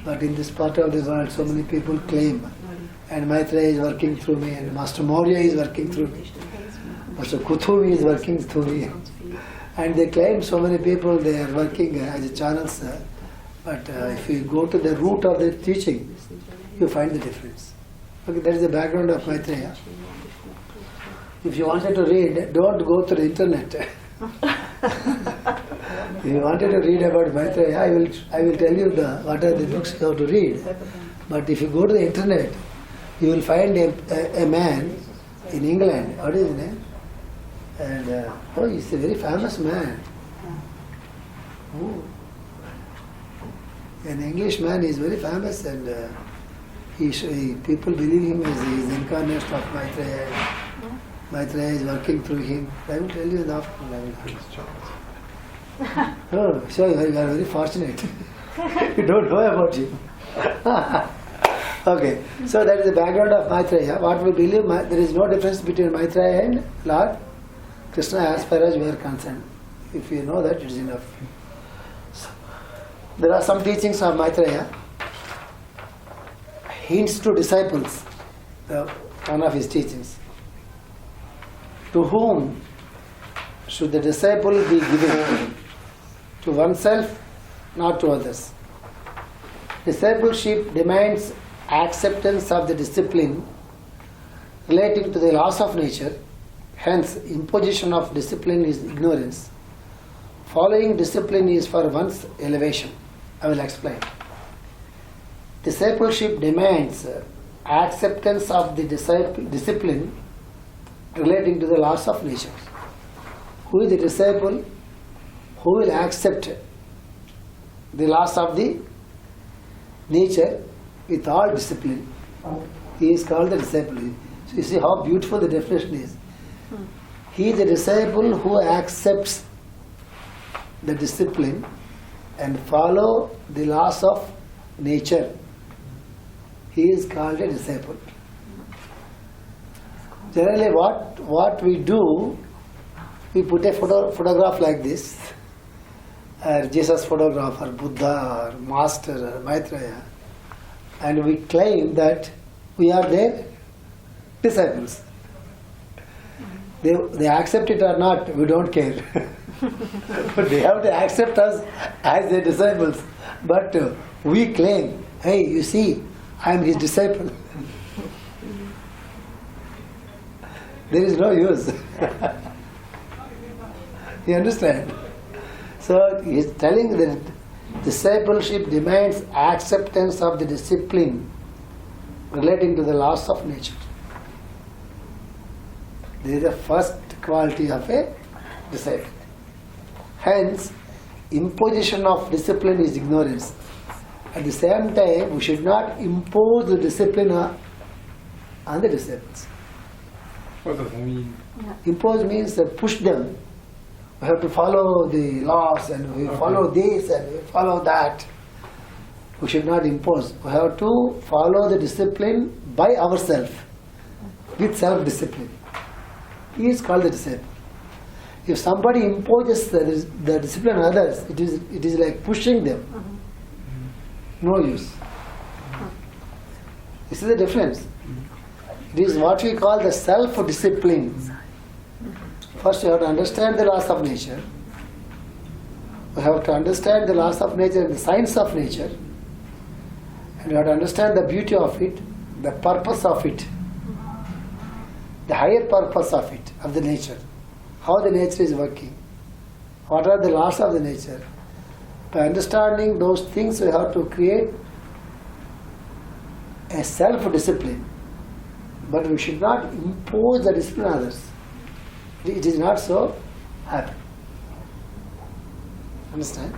But in this part of the world, so many people claim, and Maitreya is working through me, and Master Maurya is working through me, Master Kuthumi is working through me. And they claim, so many people, they are working as channels. But if you go to the root of the teaching, you find the difference. Okay, that is the background of Maitreya. If you wanted to read, don't go to the internet. If you wanted to read about Maitreya, I will tell you what are the books you have to read. But if you go to the internet, you will find a man in England. What is his name? And he's a very famous man. Oh. An English man is very famous, and people believe him as the incarnation of Maitreya. Maitreya is working through him. I will tell you in the afternoon. Oh, so you are very fortunate. You don't know about him. Okay, so that is the background of Maitreya. What we believe, there is no difference between Maitreya and Lord Krishna as far as we are concerned. If you know that, it is enough. So, there are some teachings of Maitreya, hints to disciples, one of his teachings. To whom should the disciple be given? To oneself, not to others. Discipleship demands acceptance of the discipline relating to the laws of nature. Hence, imposition of discipline is ignorance. Following discipline is for one's elevation. I will explain. Discipleship demands acceptance of the discipline relating to the laws of nature. Who is the disciple? Who will accept the laws of the nature with all discipline? He is called the disciple. So you see how beautiful the definition is. He is the disciple who accepts the discipline and follow the laws of nature. He is called a disciple. Generally what we do, we put a photograph like this, Jesus photograph, or Buddha, or Master, or Maitreya, and we claim that we are their disciples. They accept it or not, we don't care. But they have to accept us as their disciples. But we claim, hey, you see, I am his disciple. There is no use. You understand? So he is telling that discipleship demands acceptance of the discipline relating to the laws of nature. This is the first quality of a disciple. Hence, imposition of discipline is ignorance. At the same time, we should not impose the discipline on the disciples. What does it mean? Impose means push them. We have to follow the laws, and we follow this and we follow that. We should not impose. We have to follow the discipline by ourselves, with self-discipline. He is called the disciple. If somebody imposes the discipline on others, it is like pushing them. No use. This is the difference. It is what we call the self-discipline. First you have to understand the laws of nature. You have to understand the laws of nature and the science of nature. And you have to understand the beauty of it, the purpose of it, the higher purpose of it, of the nature. How the nature is working. What are the laws of the nature? By understanding those things, we have to create a self-discipline. But we should not impose the discipline on others. It is not so happy. Understand?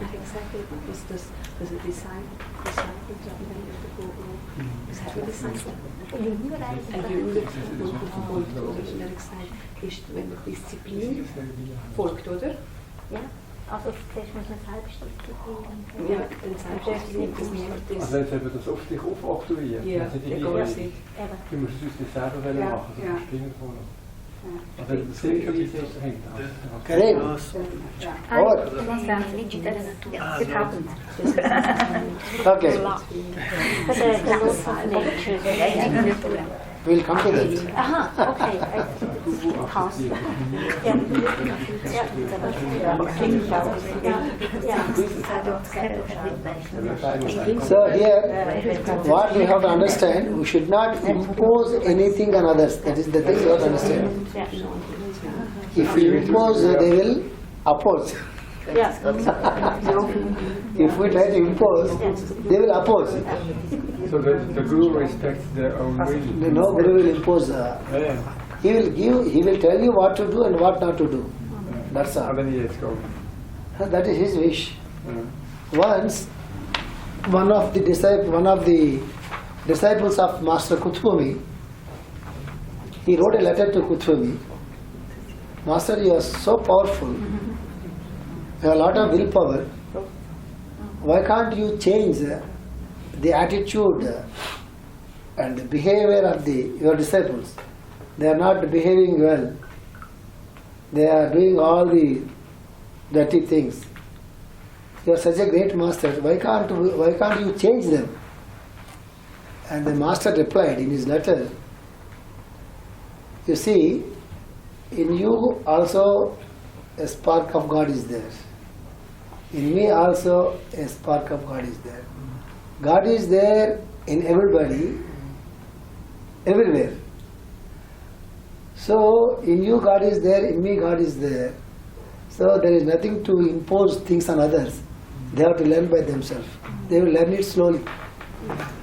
Exactly. Is this a design job then you have to go is happy design? En jongeren naar gezegd is wenn man Disziplin folgt, oder? Ja, also zuerst muss man Selbstdisziplin. Ja, dann Selbstdisziplin, dass niemand das... Also jetzt haben das auf dich aufoktroyiert. Ja, Also die egal was ist. Du musst es uns selber machen, Ja. sonst springen wir noch. Also das sind schon diese dahinter. Correct. Or, It happens. okay, But the laws of nature. we'll come to that. Aha, okay. Pass. So here, what we have to understand, we should not impose anything on others. That is the thing we have to understand. If we impose, they will oppose. If we try to impose, they will oppose. So the guru respects their own will. No Guru will impose. Yeah. He will tell you what to do and what not to do. That's How all. many years ago? That is his wish. Once, one of the disciples of Master Kuthumi, he wrote a letter to Kuthumi. Master, you are so powerful. You have a lot of willpower. Why can't you change the attitude and the behavior of your disciples? They are not behaving well. They are doing all the dirty things. You are such a great master. Why can't you change them? And the master replied in his letter, you see, in you also a spark of God is there. In me also a spark of God is there. God is there in everybody, everywhere. So in you God is there, in me God is there. So there is nothing to impose things on others. They have to learn by themselves. They will learn it slowly.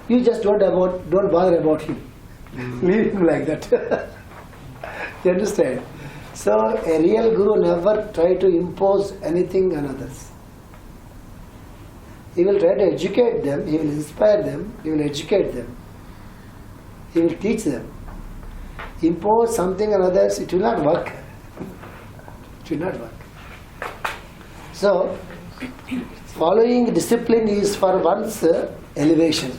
You just don't bother about him. Leave him like that. You understand? So a real guru never try to impose anything on others. He will try to educate them, he will inspire them, he will educate them, he will teach them. Impose something on others, it will not work. It will not work. So, following discipline is for one's elevation.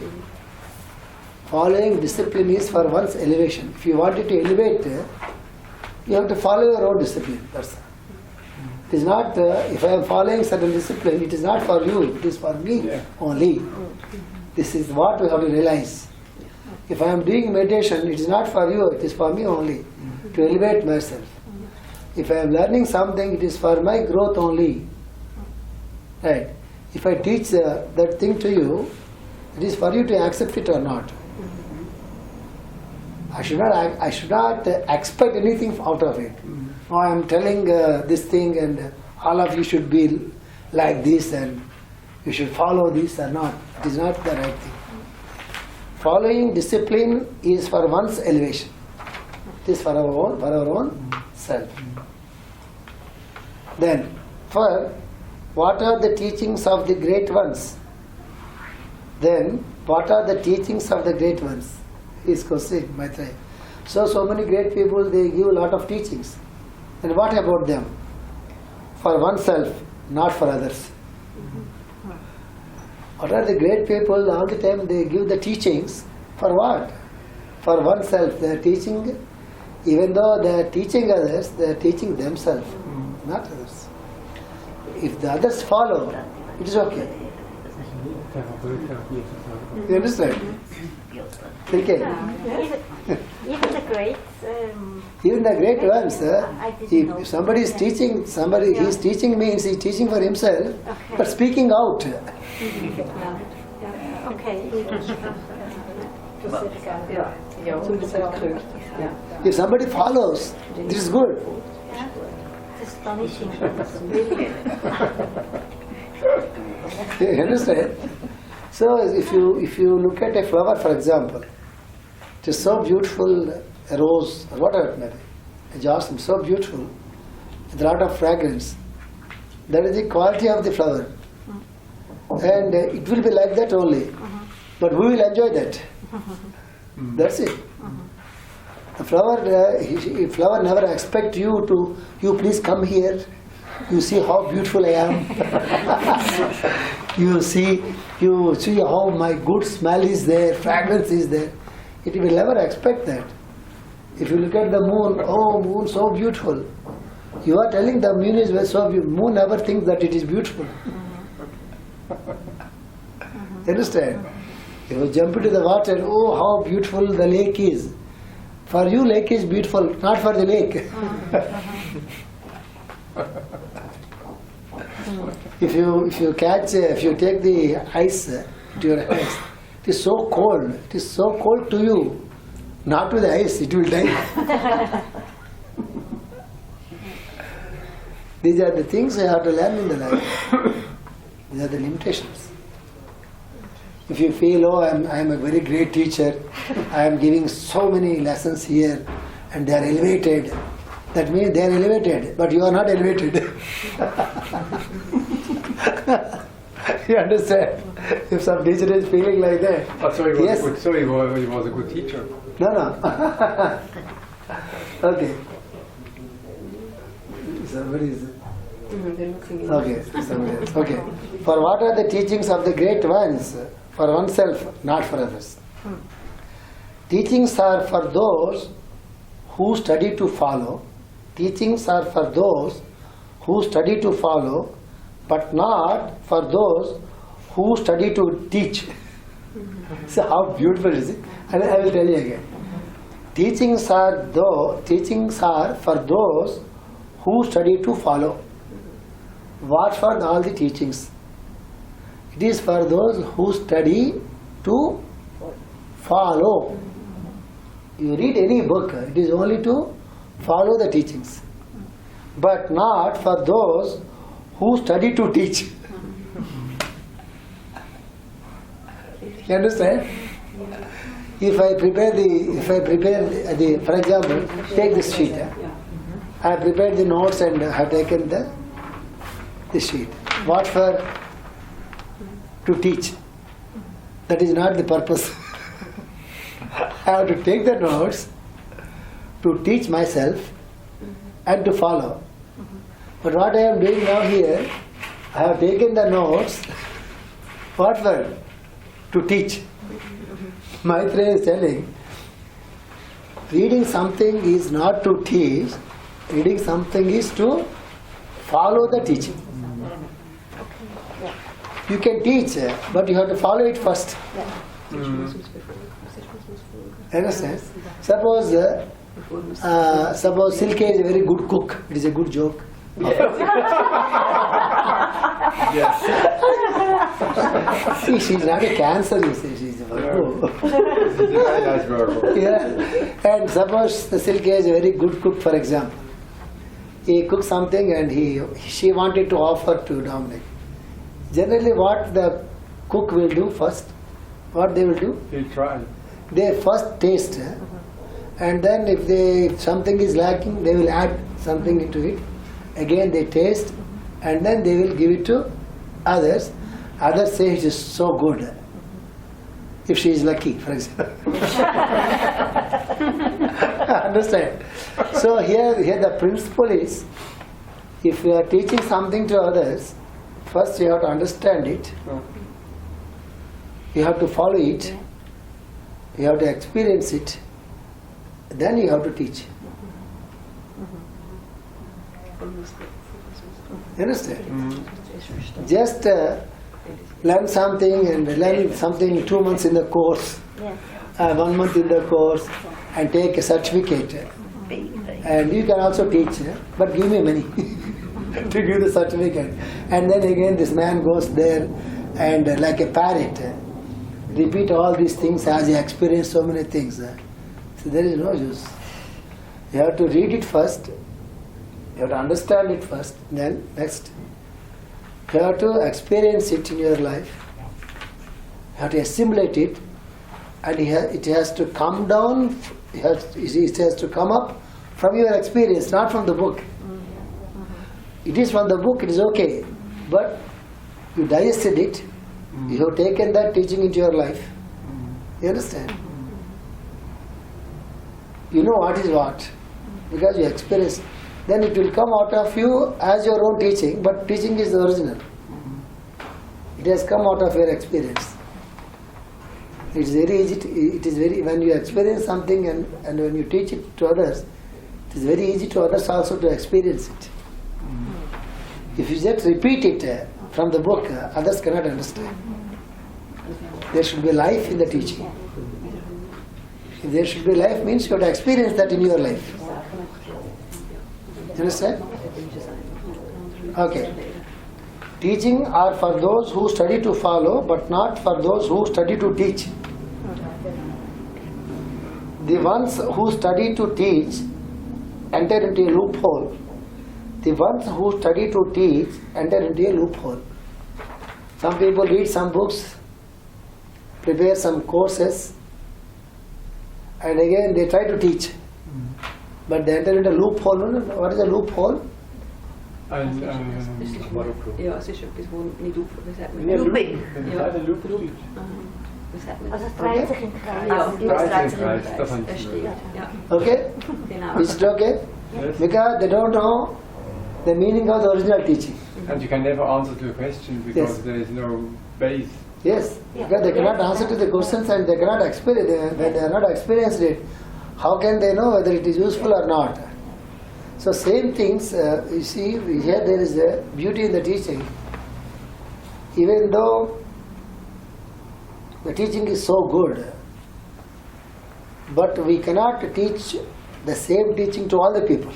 Following discipline is for one's elevation. If you wanted to elevate, you have to follow your own discipline. That's all. It is not, if I am following certain discipline, it is not for you, it is for me only. This is what we have to realize. If I am doing meditation, it is not for you, it is for me only, to elevate myself. If I am learning something, it is for my growth only. Right? If I teach that thing to you, it is for you to accept it or not. I should not expect anything out of it. Oh, I am telling this thing and all of you should be like this and you should follow this or not. It is not the right thing. Following discipline is for one's elevation. It is for our own self. Then, what are the teachings of the great ones? Then, what are the teachings of the great ones? His question, Maitreya. So many great people, they give a lot of teachings. And what about them? For oneself, not for others. What are the great people? All the time they give the teachings. For what? For oneself. They are teaching, even though they are teaching others, they are teaching themselves, not others. If the others follow, it is okay. You understand? Silke. Even the greats. Even the great ones, I didn't know. if somebody is teaching, he is teaching means he is teaching for himself, but speaking out. Okay. Ja, unbezahlt. Ja. If somebody follows, this is good. It's astonishing. You understand? So if you look at a flower, for example, it is so beautiful, a rose, or whatever it may be, a jasmine, so beautiful, with a lot of fragrance. That is the quality of the flower. And it will be like that only. But we will enjoy that. That's it. The flower never expect you to, you please come here. You see how beautiful I am. you see how my good smell is there, fragrance is there. It will never expect that. If you look at the moon, oh moon, so beautiful. You are telling the moon is so beautiful. Moon never thinks that it is beautiful. Understand? If you jump into the water, oh how beautiful the lake is. For you, lake is beautiful, not for the lake. If you take the ice to your hands, it is so cold. It is so cold to you, not to the ice. It will die. These are the things I have to learn in the life. These are the limitations. If you feel, oh, I am a very great teacher, I am giving so many lessons here, and they are elevated, that means they are elevated, but you are not elevated. You understand? If some teacher is feeling like that. But so he was, Yes. good, so he was a good teacher. No. Okay. Somebody is. Okay, somebody else. Okay. For what are the teachings of the great ones? For oneself, not for others. Teachings are for those who study to follow. Teachings are for those who study to follow, but not for those who study to teach. So how beautiful is it? And I will tell you again. Teachings are for those who study to follow. What for all the teachings? It is for those who study to follow. You read any book, it is only to follow the teachings, but not for those who study to teach. You understand? If I prepare the, for example, take this sheet. I have prepared the notes and have taken the sheet. What for? To teach. That is not the purpose. I have to take the notes to teach myself and to follow. But what I am doing now here, I have taken the notes. What for? To teach. Maitreya is telling, reading something is not to teach, reading something is to follow the teaching. You can teach, but you have to follow it first. Understand? Suppose Silke is a very good cook. It is a good joke. See, she is not a cancer, you say. She is a Virgo. Very nice Virgo. Yeah. And suppose the Silke is a very good cook, for example. He cooked something and she wanted to offer to Dominic. Generally, what the cook will do first, what they will do? He tried. They first taste, and then if something is lacking, they will add something into it. Again, they taste, and then they will give it to others. Others say it is so good. If she is lucky, for example. Understand? So here the principle is, if you are teaching something to others, first you have to understand it, you have to follow it, you have to experience it, then you have to teach. You understand? Just learn something and learn something 2 months in the course. Yes. 1 month in the course and take a certificate. And you can also teach, but give me money to give the certificate. And then again this man goes there and like a parrot, repeat all these things as he experienced so many things. So there is no use. You have to read it first, you have to understand it first, then next. You have to experience it in your life, you have to assimilate it, and it has to come down, it has to come up from your experience, not from the book. It is from the book, it is okay, but you digested it, you have taken that teaching into your life. You understand? You know what is what, because you experience. Then it will come out of you as your own teaching, but teaching is the original. It has come out of your experience. It is very easy. When you experience something and when you teach it to others, it is very easy to others also to experience it. If you just repeat it from the book, others cannot understand. There should be life in the teaching. If there should be life means you have to experience that in your life. You understand? Okay. Teaching are for those who study to follow, but not for those who study to teach. The ones who study to teach enter into a loophole. The ones who study to teach enter into a loophole. Some people read some books, prepare some courses, and again they try to teach. But they enter into a loophole. What is a loophole? Ja, es ist etwas, wo nicht auf... Wie sagt man? Looping. Ja, Loop. Wie sagt man? Also es dreht sich im Kreis. Ja, es dreht sich im Kreis, Kreis. das habe ich Es stimmt, ja. Okay? Genau. Is it okay? Yes. Because they don't know the meaning of the original teaching. And you can never answer to a question because Yes. there is no base. Yes, because they cannot answer to the questions and they cannot experience. When they are not experienced it, how can they know whether it is useful or not? So same things, you see, here there is a beauty in the teaching. Even though the teaching is so good, but we cannot teach the same teaching to all the people.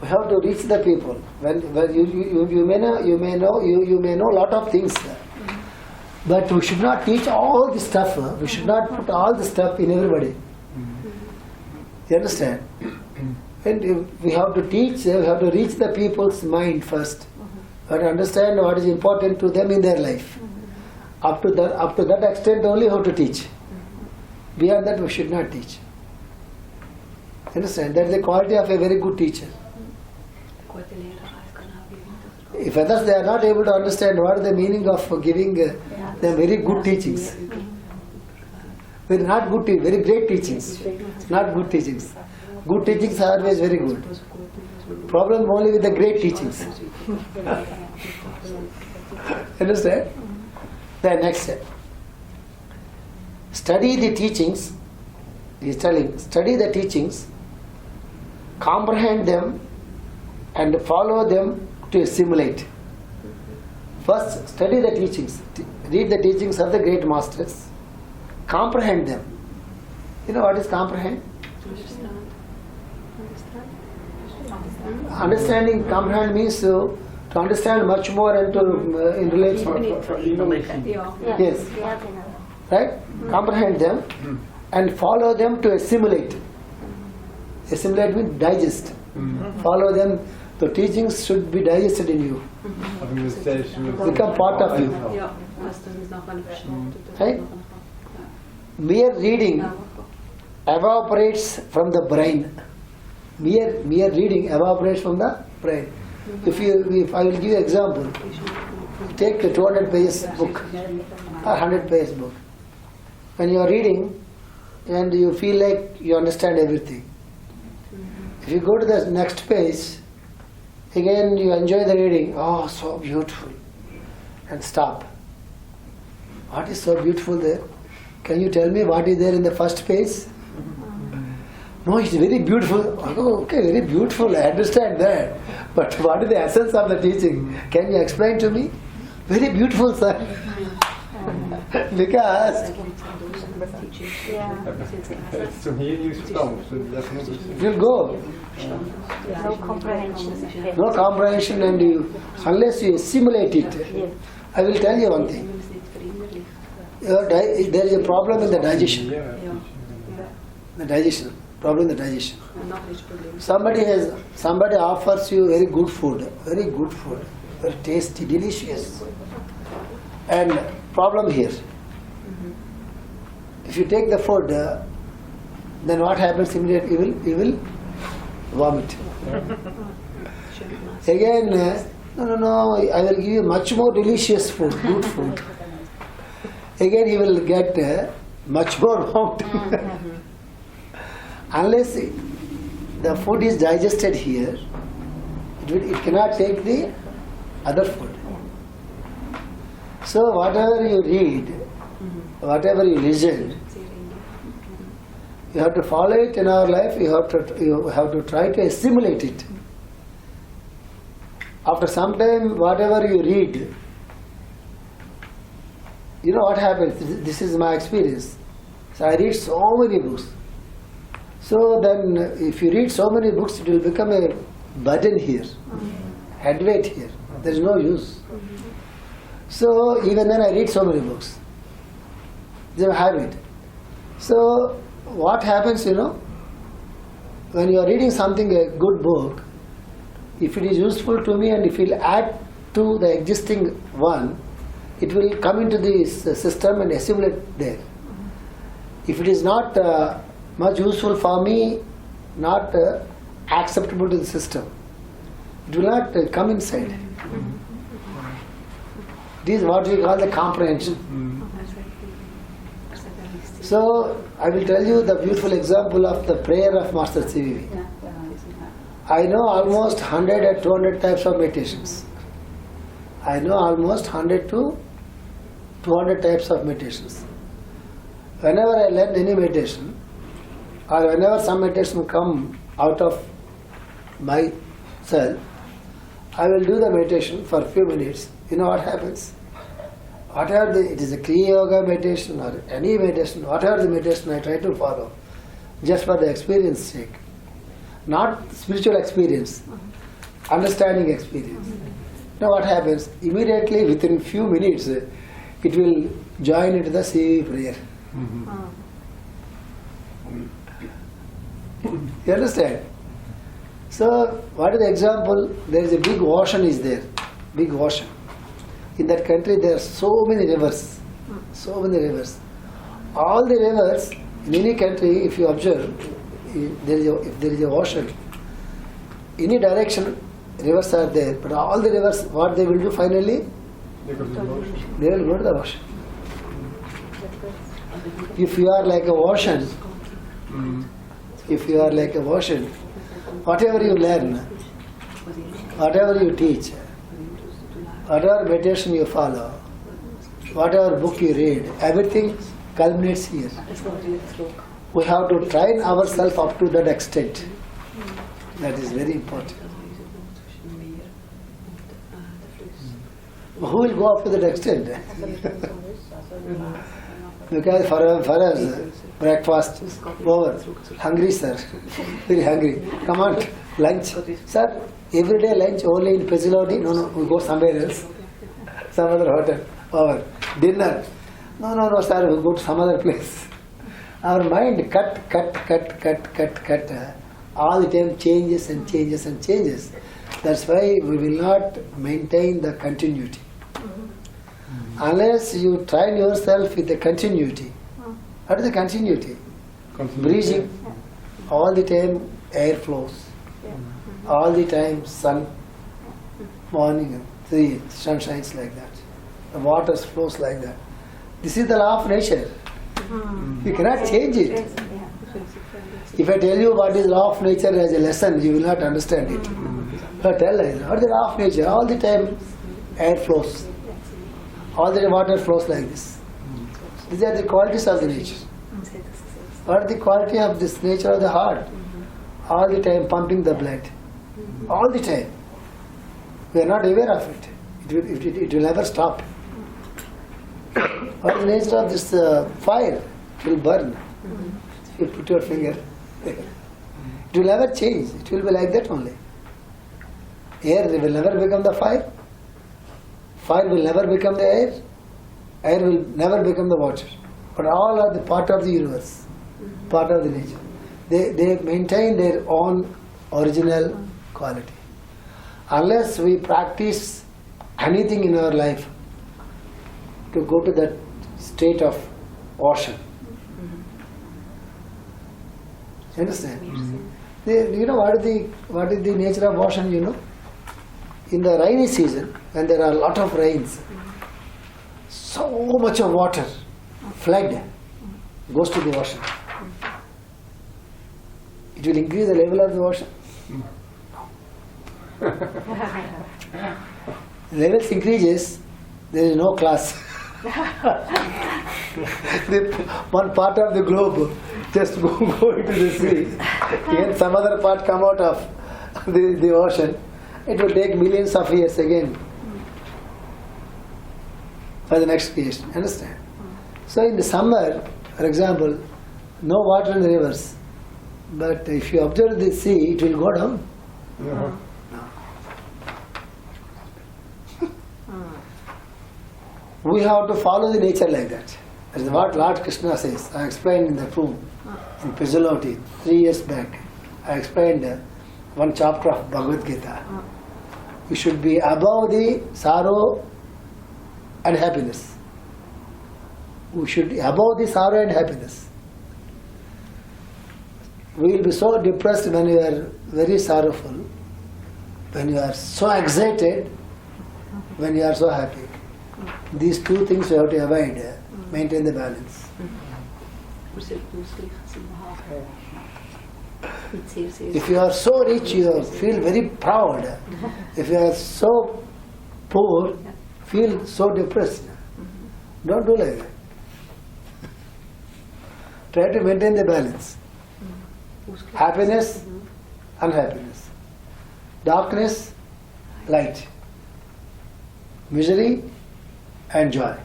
We have to reach the people. When you may know a lot of things, but we should not teach all the stuff. We should not put all the stuff in everybody. You understand? And we have to teach. We have to reach the people's mind first. We have to understand what is important to them in their life. Up to that extent only we have to teach. Beyond that we should not teach. Understand? That is the quality of a very good teacher. If others they are not able to understand what is the meaning of giving them very good teachings, very not good, very great teachings, not good teachings. Good teachings are always very good. Problem only with the great teachings. Understand? The next step. Study the teachings. He is telling, study the teachings, comprehend them, and follow them to assimilate. First, study the teachings. Read the teachings of the great masters. Comprehend them. You know what is comprehend? Understanding, comprehend means to understand much more and to in relation. Yes. Right? Comprehend them and follow them to assimilate. Assimilate means digest. Follow them. The teachings should be digested in you. Become part of you. Right? Mere reading evaporates from the brain. Mere reading evaporates from the brain. If I will give you an example, take a 200 pages book or 100 pages book. When you are reading and you feel like you understand everything, if you go to the next page, again you enjoy the reading, oh so beautiful, and stop. What is so beautiful there? Can you tell me what is there in the first page? No, it's very beautiful. Oh, okay, very beautiful, I understand that. But what is the essence of the teaching? Can you explain to me? Very beautiful, sir. Because Zum Hirnungsverdampf, das muss it will go. No comprehension. No comprehension, and unless you assimilate it. Yes. I will tell you one thing. There is a problem in the digestion. The digestion. Problem in the digestion. Somebody offers you very good food, very tasty, delicious. And problem here. If you take the food, then what happens immediately? You will vomit. Again, no, I will give you much more delicious food, good food. Again, he will get much more vomiting. Unless the food is digested here, it cannot take the other food. So whatever you read, whatever you listen, you have to follow it in our life. You have to try to assimilate it. After some time, whatever you read, you know what happens. This is my experience. So I read so many books. So then, if you read so many books, it will become a burden here, headweight here. There is no use. So even then, I read so many books. It's a habit. So what happens, when you are reading something, a good book, if it is useful to me and if it will add to the existing one, it will come into this system and assimilate there. If it is not much useful for me, not acceptable to the system, it will not come inside. This is what we call the comprehension. So, I will tell you the beautiful example of the prayer of Master CVV. I know almost 100 or 200 types of meditations. I know almost 100 to 200 types of meditations. Whenever I learn any meditation, or whenever some meditation come out of myself, I will do the meditation for a few minutes. You know what happens? Whatever it is a Kriya Yoga meditation or any meditation, whatever the meditation I try to follow, just for the experience sake. Not spiritual experience, understanding experience. Now what happens? Immediately within few minutes, it will join into the CVV prayer. You understand? So, what is the example? There is a big ocean is there. Big ocean. In that country there are so many rivers. So many rivers. All the rivers, in any country, if you observe, if there is a ocean, any direction, rivers are there. But all the rivers, what they will do finally? They will go to the ocean. If you are like a ocean, whatever you learn, whatever you teach, whatever meditation you follow, whatever book you read, everything culminates here. We have to train ourselves up to that extent. That is very important. Who will go up to that extent? Because for us, breakfast over. Hungry, sir. Very hungry. Come on, lunch. Sir, every day lunch only in Pezilodi? No, we go somewhere else. Some other hotel. Over. Dinner? No, sir, we go to some other place. Our mind cut. All the time changes and changes and changes. That's why we will not maintain the continuity. Unless you train yourself with the continuity. What is the continuity? Breathing. All the time air flows. All the time sun. Morning, the sun shines like that. The water flows like that. This is the law of nature. You cannot change it. If I tell you what is law of nature as a lesson, you will not understand it. But tell us, what is the law of nature? All the time air flows. All the water flows like this. These are the qualities of the nature. What is the quality of this nature of the heart? All the time pumping the blood. All the time. We are not aware of it. It will never stop. What is the nature of this fire? It will burn. You put your finger. It will never change. It will be like that only. Air will never become the fire. Fire will never become the air. Air will never become the water. But all are the part of the universe, part of the nature. They maintain their own original quality. Unless we practice anything in our life to go to that state of ocean. You understand? You know what is the nature of ocean, you know? In the rainy season, when there are a lot of rains, so much of water, flood, goes to the ocean. It will increase the level of the ocean. Levels increases, there is no class. One part of the globe just go into the sea, and some other part come out of the ocean. It will take millions of years again for the next creation. Understand? So in the summer, for example, no water in the rivers. But if you observe the sea, it will go down. We have to follow the nature like that. That is what Lord Krishna says. I explained in the room in Pizzoloti 3 years back. I explained one chapter of Bhagavad Gita. We should be above the sorrow and happiness. We should be above the sorrow and happiness. We will be so depressed when you are very sorrowful, when you are so excited, when you are so happy. These two things you have to avoid, maintain the balance. If you are so rich, you feel very proud. If you are so poor, feel so depressed. Don't do like that. Try to maintain the balance. Happiness, unhappiness. Darkness, light. Misery and joy.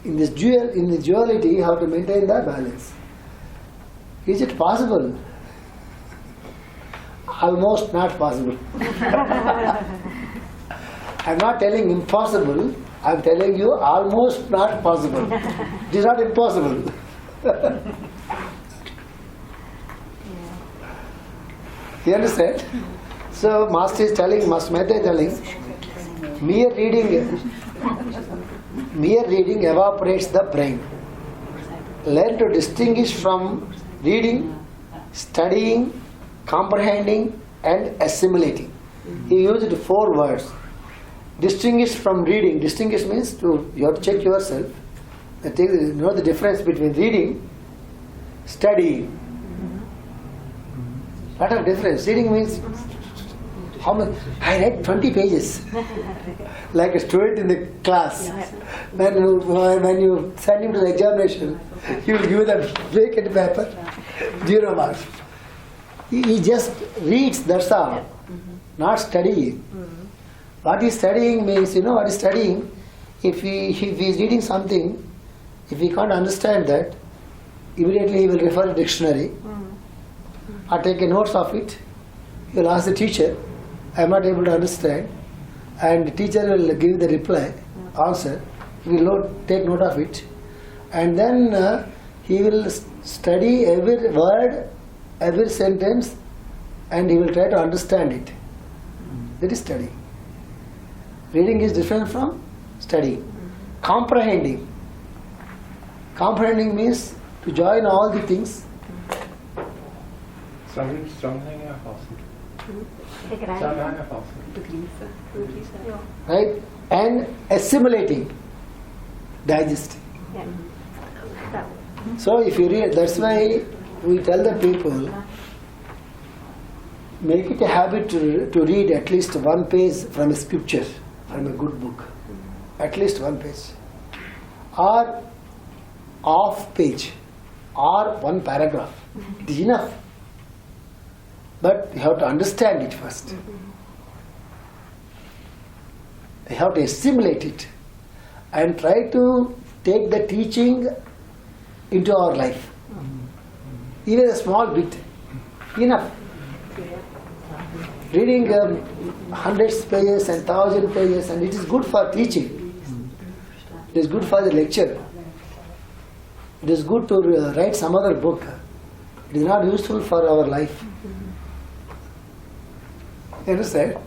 In the duality, you have to maintain the balance. Is it possible? Almost not possible. I'm not telling impossible, I'm telling you almost not possible. It is not impossible. You understand? So Master is telling, Master Mehta is telling, mere reading evaporates the brain. Learn to distinguish from reading, studying, comprehending and assimilating. He used 4 words. Distinguish from reading. Distinguish means you have to check yourself. You know the difference between reading, studying. What a difference. Reading means how much? I read 20 pages. Like a student in the class. When you send him to the examination, he will give the vacant paper, 0 marks. He just reads, that's all. Not studying. What he's studying means, you know what he's studying? If he is reading something, if he can't understand that, immediately he will refer to dictionary or take a notes of it. He will ask the teacher, I am not able to understand, and the teacher will give the reply, answer. He will take note of it, and then he will study every word, every sentence, and he will try to understand it. That is study. Reading is different from studying. Comprehending. Comprehending means to join all the things. Right? And assimilating, digesting. So if you read, that's why we tell the people, make it a habit to read at least 1 page from a scripture, from a good book. At least 1 page. Or half page. Or 1 paragraph. It is enough. But you have to understand it first. You have to assimilate it. and try to take the teaching into our life. Even a small bit, enough. Reading hundreds pages and 1,000 pages, and it is good for teaching. It is good for the lecture. It is good to write some other book. It is not useful for our life. You understand?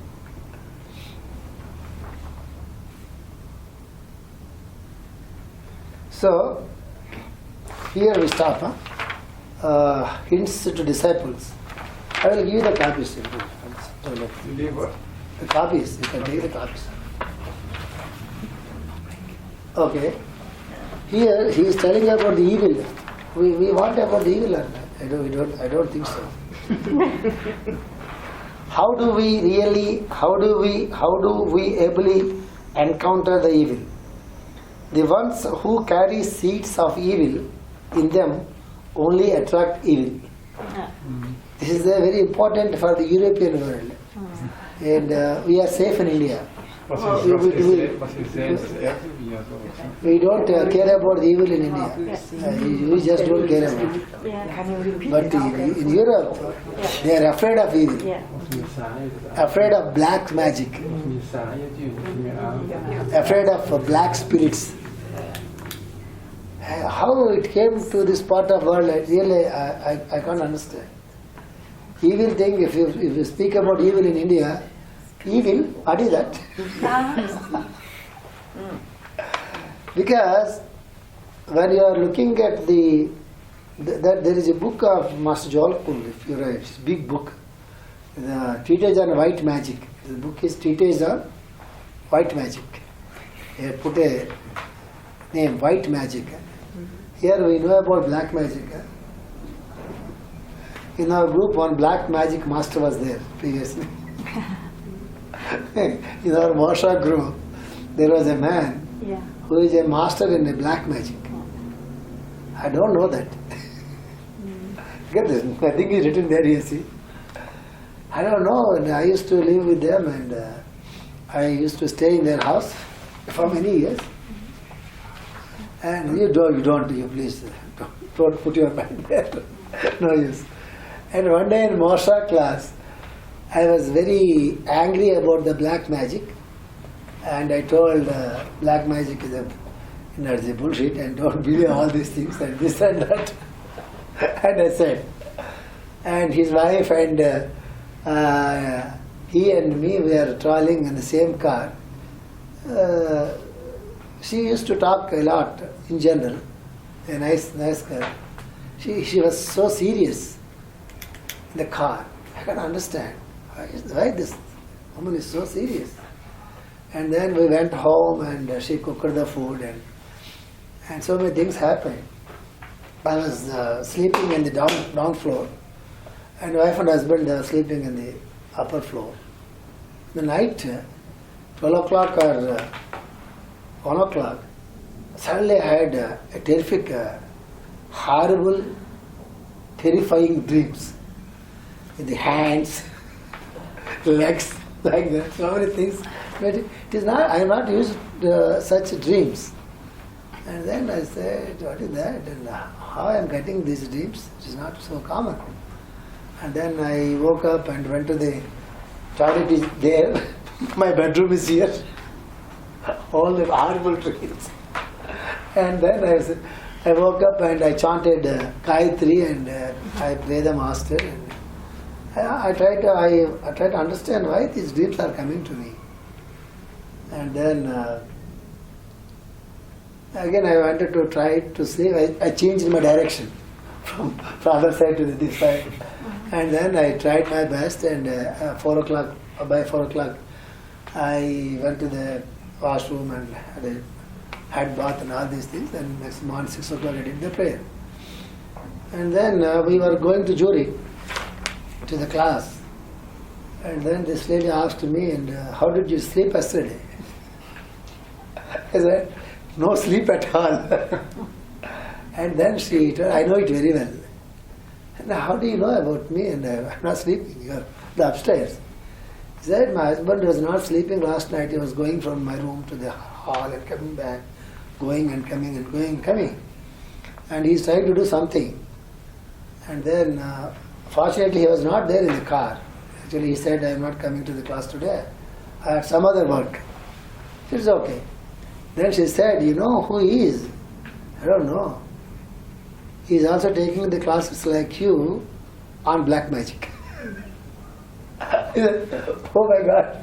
So, here we stop. Hints to disciples. I will give you the copies. The copies, you can take the copies. Okay. Here he is telling about the evil. We want about the evil or not? I don't think so. How do we ably encounter the evil? The ones who carry seeds of evil in them only attract evil. This is very important for the European world. And we are safe in India. We don't care about the evil in India. We just don't care about it. But in Europe, they are afraid of evil. Afraid of black magic. Afraid of black spirits. How it came to this part of the world, really, I can't understand. Evil thing, if you speak about evil in India, evil, what is that? Because when you are looking at there is a book of Master Jolkul, if you read, it's a big book, the Treatise on White Magic. The book is Treatise on White Magic. He put a name, White Magic. Here we know about black magic. In our group, one black magic master was there previously. In our Mosha group, there was a man who is a master in a black magic. I don't know that. Get this, I think it's written there, you see. I don't know, and I used to live with them, and I used to stay in their house for many years. And you please don't put your mind there. No use. And one day in Mosha class, I was very angry about the black magic, and I told black magic is a bullshit, and don't believe all these things and this and that. And I said, and his wife and he and me were traveling in the same car. She used to talk a lot in general, a nice girl. She was so serious in the car. I can't understand why this woman is so serious. And then we went home, and she cooked the food, and so many things happened. I was sleeping in the down floor, and wife and husband were sleeping in the upper floor. The night, 12 o'clock or 1 o'clock, suddenly I had a terrific, horrible, terrifying dreams. In the hands, legs, like that, so many things. But it is not, I have not used such dreams. And then I said, what is that? And how I am getting these dreams? It is not so common. And then I woke up and went to the toilet is there. My bedroom is here. All the horrible dreams. And then I woke up and I chanted Gayatri, and I pray the master. And I try to understand why these dreams are coming to me. And then again I wanted to try to sleep. I changed my direction from other side to this side. And then I tried my best, and by 4 o'clock I went to the washroom and had bath and all these things, and next morning 6 o'clock I did the prayer. And then we were going to jury, to the class, and then this lady asked me, and how did you sleep yesterday? I said, no sleep at all. And then she told, I know it very well. And how do you know about me? And I'm not sleeping, you're upstairs. He said, my husband was not sleeping last night. He was going from my room to the hall and coming back. going and coming and going and coming. And he's trying to do something. And then, fortunately, he was not there in the car. Actually, he said, I am not coming to the class today. I had some other work. It's okay. Then she said, you know who he is? I don't know. He is also taking the classes like you on black magic. Oh my God,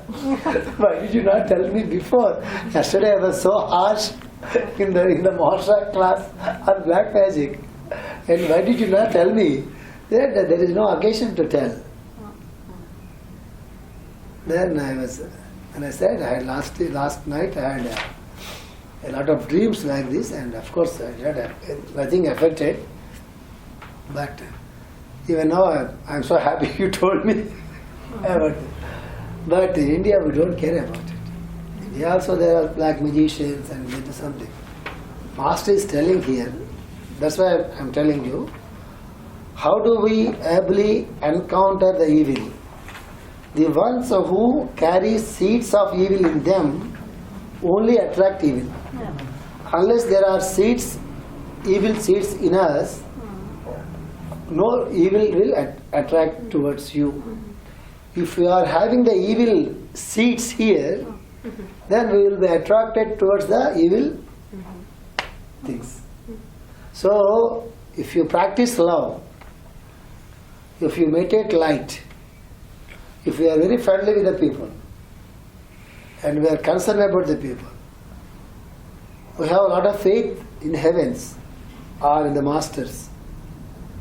why did you not tell me before? Yesterday I was so harsh in the Maharashtra class on black magic. And why did you not tell me? There is no occasion to tell. Then I said, I had last night I had a lot of dreams like this, and of course I had nothing affected. But even now I am so happy you told me about it. But in India we don't care about it. In India also there are black magicians and they do something. Master is telling here, that's why I am telling you, how do we ably encounter the evil? The ones who carry seeds of evil in them only attract evil. Unless there are seeds, evil seeds in us, no evil will attract towards you. If we are having the evil seeds here, then we will be attracted towards the evil things. So, if you practice love, if you meditate light, if we are very friendly with the people, and we are concerned about the people, we have a lot of faith in heavens, or in the masters,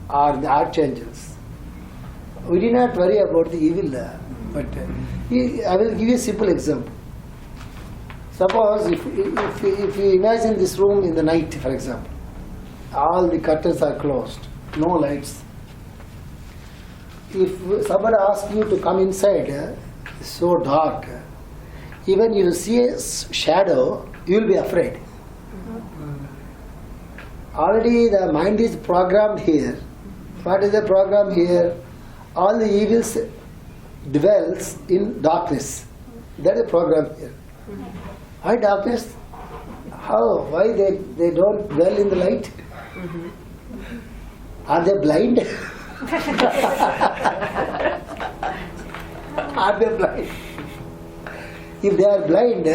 or in the archangels. We do not worry about the evil, but I will give you a simple example. Suppose if you imagine this room in the night, for example, all the curtains are closed, no lights. If somebody asks you to come inside, it's so dark, even you see a shadow, you will be afraid. Already the mind is programmed here. What is the program here? All the evils dwells in darkness. That is the program here. Why darkness? How? Why they don't dwell in the light? Are they blind? Are they blind? If they are blind,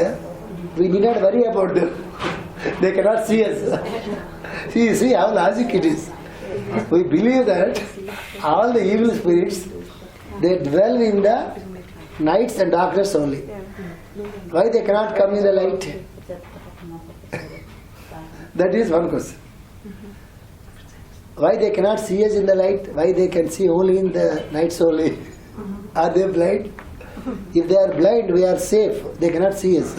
we need not worry about them. They cannot see us. See how logic it is. We believe that all the evil spirits, they dwell in the nights and darkness only. Why they cannot come in the light? That is one question. Why they cannot see us in the light? Why they can see only in the nights only? Are they blind? If they are blind, we are safe. They cannot see us.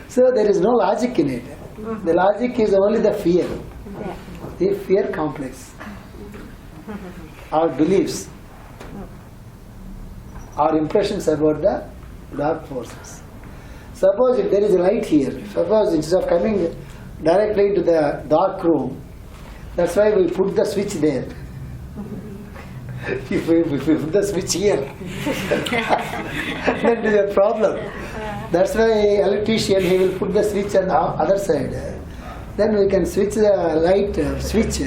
So there is no logic in it. The logic is only the fear. The fear complex. Our beliefs. Our impressions about the dark forces. Suppose if there is a light here, suppose instead of coming directly into the dark room, that's why we put the switch there. If we put the switch here, then there is a problem. That's why electrician, he will put the switch on the other side. Then we can switch the light switch,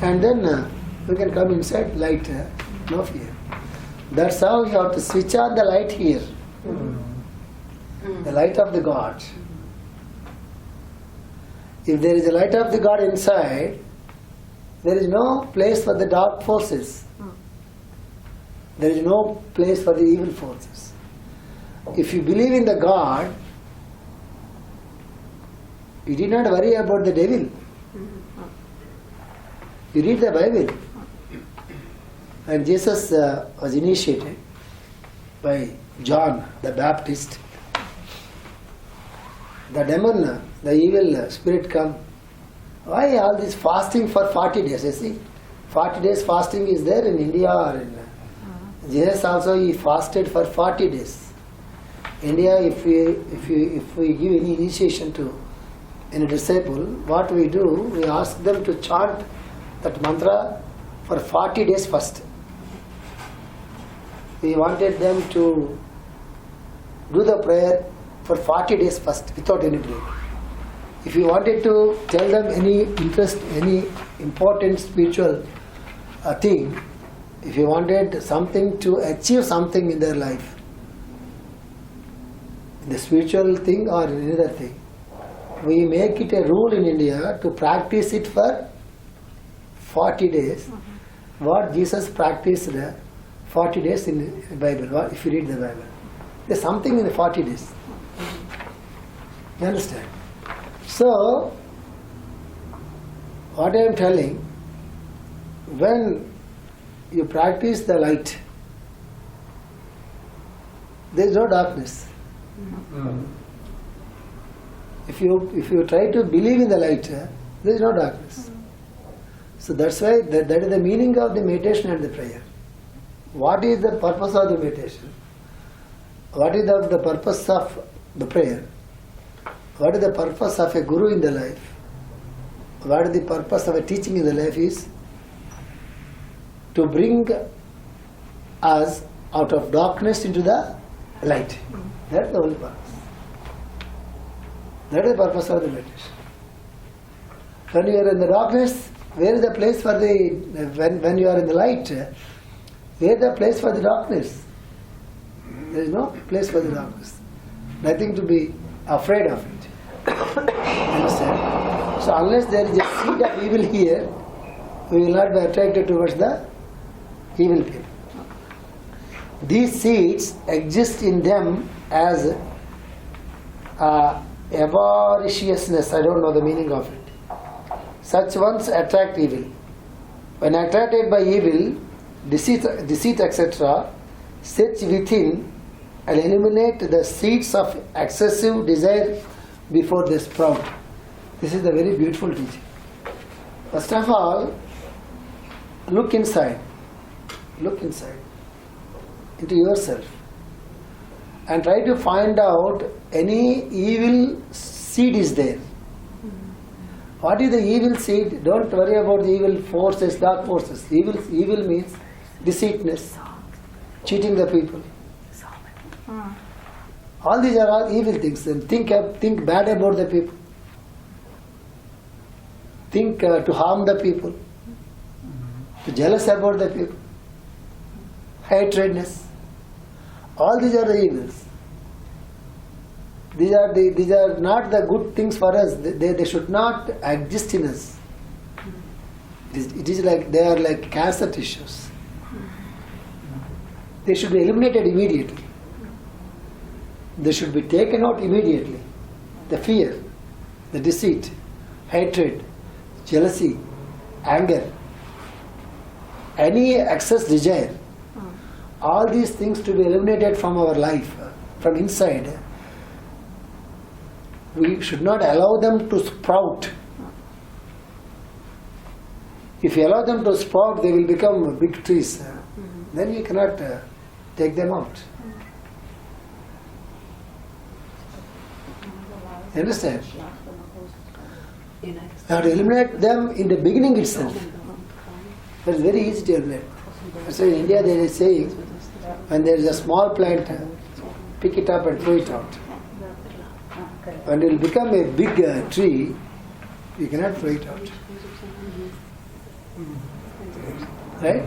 and then we can come inside light, no fear. That's how you have to switch on the light here. The light of the God. If there is a light of the God inside, there is no place for the dark forces. There is no place for the evil forces. If you believe in the God, you did not worry about the devil. You read the Bible. And Jesus was initiated by John the Baptist. The demon, the evil spirit come. Why all this fasting for 40 days? You see, 40 days fasting is there in India or in Jesus also. He fasted for 40 days. India, if we give any initiation to any disciple, what we do, we ask them to chant that mantra for 40 days first. We wanted them to do the prayer for 40 days first without any break. If you wanted to tell them any important spiritual thing, if you wanted something to achieve something in their life, the spiritual thing or another thing, we make it a rule in India to practice it for 40 days. What Jesus practiced 40 days in the Bible, if you read the Bible. There's something in the 40 days. You understand? So, what I am telling, when you practice the light, there is no darkness. If you try to believe in the light, there is no darkness. So that's why that is the meaning of the meditation and the prayer. What is the purpose of the meditation? What is the purpose of the prayer? What is the purpose of a guru in the life? What is the purpose of a teaching in the life is to bring us out of darkness into the light. That is the whole purpose. That is the purpose of the meditation. When you are in the darkness, where is the place for the, when you are in the light, where is the place for the darkness? There is no place for the darkness. Nothing to be afraid of it. Understand? So unless there is a seed of evil here, we will not be attracted towards the evil people. These seeds exist in them as avariciousness, I don't know the meaning of it. Such ones attract evil. When attracted by evil, deceit etc., search within and eliminate the seeds of excessive desire before they sprout. This is a very beautiful teaching. First of all, look inside. Look inside into yourself and try to find out any evil seed is there. What is the evil seed? Don't worry about the evil forces, dark forces. Evil means deceitness, cheating the people. All these are all evil things. And think bad about the people. Think to harm the people. To jealous about the people. Hatredness. All these are the evils. These are not the good things for us. They should not exist in us. It is like they are like cancer tissues. They should be eliminated immediately. They should be taken out immediately. The fear, the deceit, hatred, jealousy, anger, any excess desire, all these things to be eliminated from our life, from inside. We should not allow them to sprout. If you allow them to sprout, they will become big trees. Then you cannot take them out. You understand? You have to eliminate them in the beginning itself. It's very easy to eliminate. So in India they are saying, when there is a small plant, pick it up and throw it out. When it will become a big tree, you cannot throw it out. Right?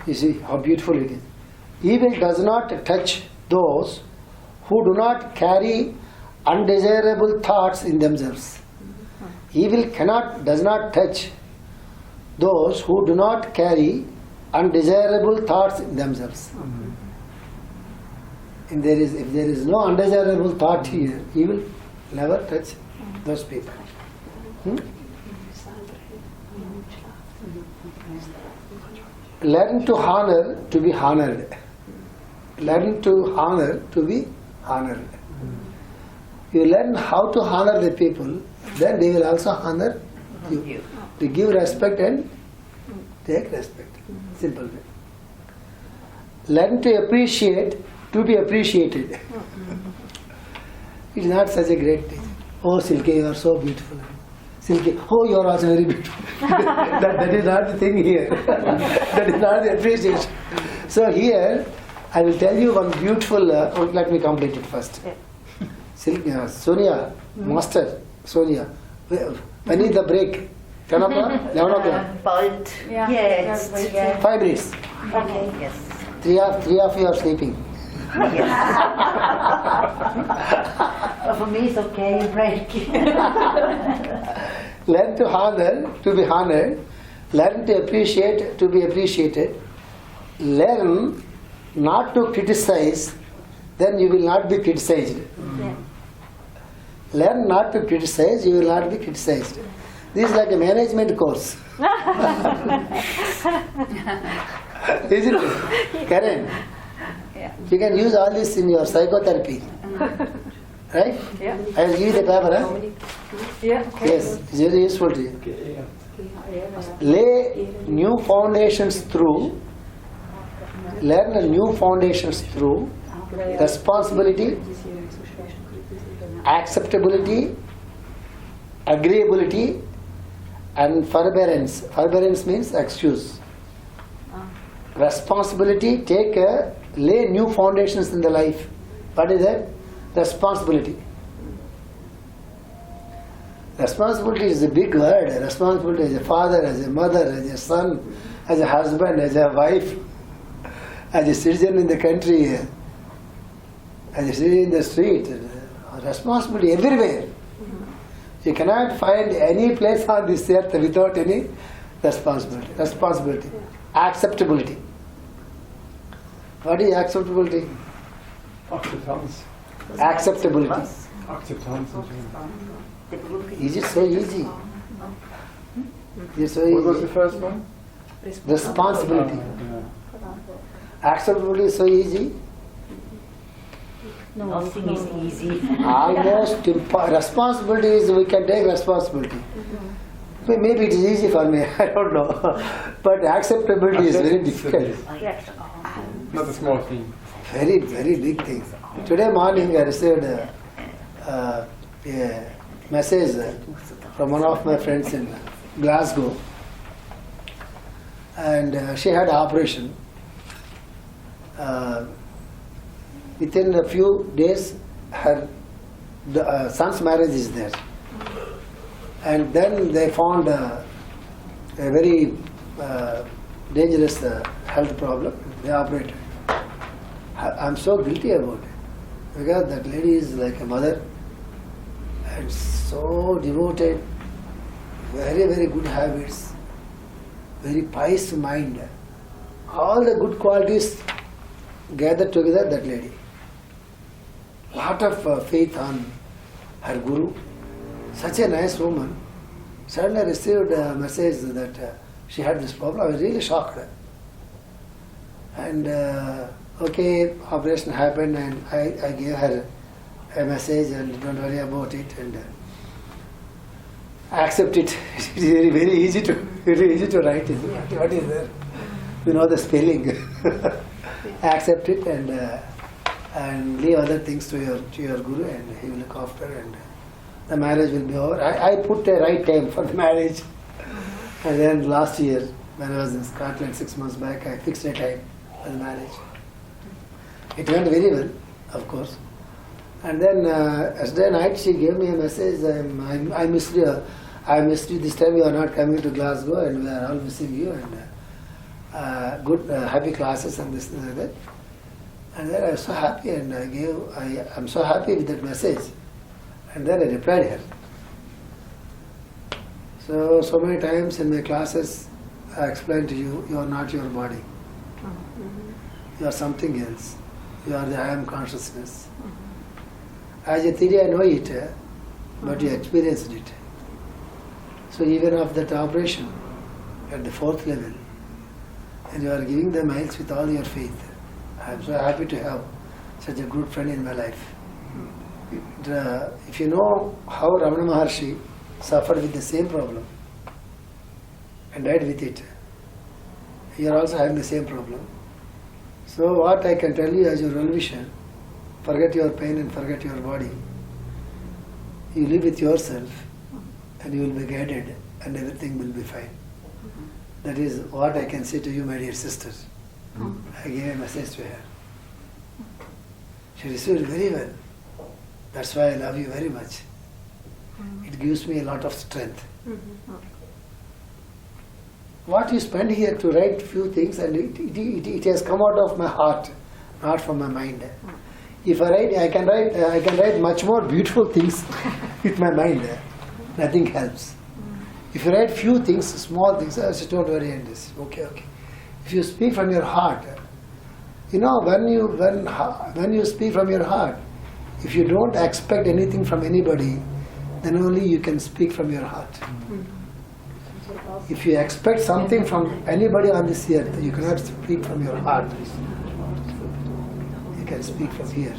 You see how beautiful it is. Evil does not touch those who do not carry undesirable thoughts in themselves. Evil does not touch those who do not carry undesirable thoughts in themselves. If there is no undesirable thought here, evil never touch those people. Learn to honor to be honored. Learn to honor to be honored. You learn how to honor the people, then they will also honor you. To give respect and take respect. Simple way. Learn to appreciate to be appreciated. It is not such a great thing. Oh, Silke, you are so beautiful. Silke, oh, you are also very beautiful. that is not the thing here. That is not the appreciation. So here, I will tell you one beautiful, let me complete it first. Sonia, Master, Sonia, when is the break? 10 o'clock? 11 o'clock? But yes, 5 minutes. okay, yes. Three of you are sleeping. For me, it's okay. Break. Learn to honor, to be honored. Learn to appreciate, to be appreciated. Learn not to criticize, then you will not be criticized. Yeah. Learn not to criticize, you will not be criticized. This is like a management course. Isn't it? Karen? Yeah. You can use all this in your psychotherapy. Right? Yeah. I will give you the paper. Huh? Yeah. Yes, it's very useful to you. Lay new foundations through, learn a new foundations through responsibility, acceptability, agreeability, and forbearance. Forbearance means excuse. Responsibility, lay new foundations in the life. What is that? Responsibility. Responsibility is a big word. Responsibility as a father, as a mother, as a son, as a husband, as a wife, as a citizen in the country, as a citizen in the street. Responsibility everywhere. You cannot find any place on this earth without any responsibility. Responsibility. Acceptability. What is acceptability? Acceptance. Acceptability. Acceptance. Is it so easy? Is it so What was the easy? first one? Responsibility. Yeah. Acceptability is so easy. Nothing is easy. Almost responsibility is we can take responsibility. Maybe it is easy for me, I don't know. But acceptability is very difficult. Not a small thing. Very, very big thing. Today morning I received a message from one of my friends in Glasgow. And she had an operation. Within a few days, her son's marriage is there. And then they found a very dangerous health problem. They operated. I'm so guilty about it because that lady is like a mother and so devoted, very, very good habits, very pious mind. All the good qualities gathered together, that lady. Lot of faith on her Guru. Such a nice woman. Suddenly I received a message that she had this problem. I was really shocked. And okay, operation happened and I gave her a message and don't worry about it and accept it. It is very easy to write it. What is there? You know the spelling. Accept it and leave other things to your Guru and he will look after and the marriage will be over. I put a right time for the marriage. And then last year, when I was in Scotland 6 months back, I fixed a time for the marriage. It went very well, of course. And then yesterday night she gave me a message, I missed you. I missed you this time, you are not coming to Glasgow and we are all missing you and good happy classes and this and that. And then I was so happy and I'm so happy with that message. And then I replied her. So many times in my classes I explained to you, you are not your body. You are something else. You are the I am consciousness. As a theory I know it, but you experienced it. So even after that operation, at the 4th level, and you are giving the miles with all your faith. I am so happy to have such a good friend in my life. If you know how Ramana Maharshi suffered with the same problem and died with it, you are also having the same problem. So what I can tell you as your well-wisher, forget your pain and forget your body. You live with yourself and you will be guided and everything will be fine. That is what I can say to you, my dear sisters. I gave a message to her. She received very well. That's why I love you very much. It gives me a lot of strength. What you spend here to write few things, and it has come out of my heart, not from my mind. If I write, I can write much more beautiful things with my mind. Nothing helps. If you write few things, small things, I say, don't worry, and this. Okay. If you speak from your heart, when you speak from your heart, if you don't expect anything from anybody, then only you can speak from your heart. If you expect something from anybody on this earth, you cannot speak from your heart. You can speak from here.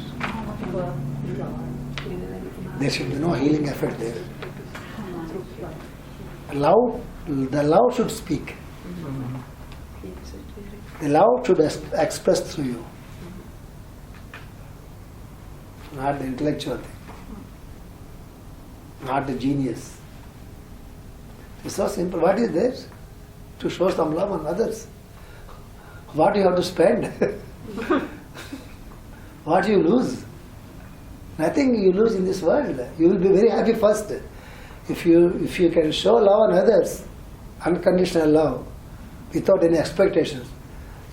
There should be no healing effect there. The love should speak. The love should express through you, not the intellectual thing, not the genius. It's so simple. What is there? To show some love on others. What do you have to spend? What do you lose? Nothing you lose in this world. You will be very happy first. If you can show love on others, unconditional love, without any expectations,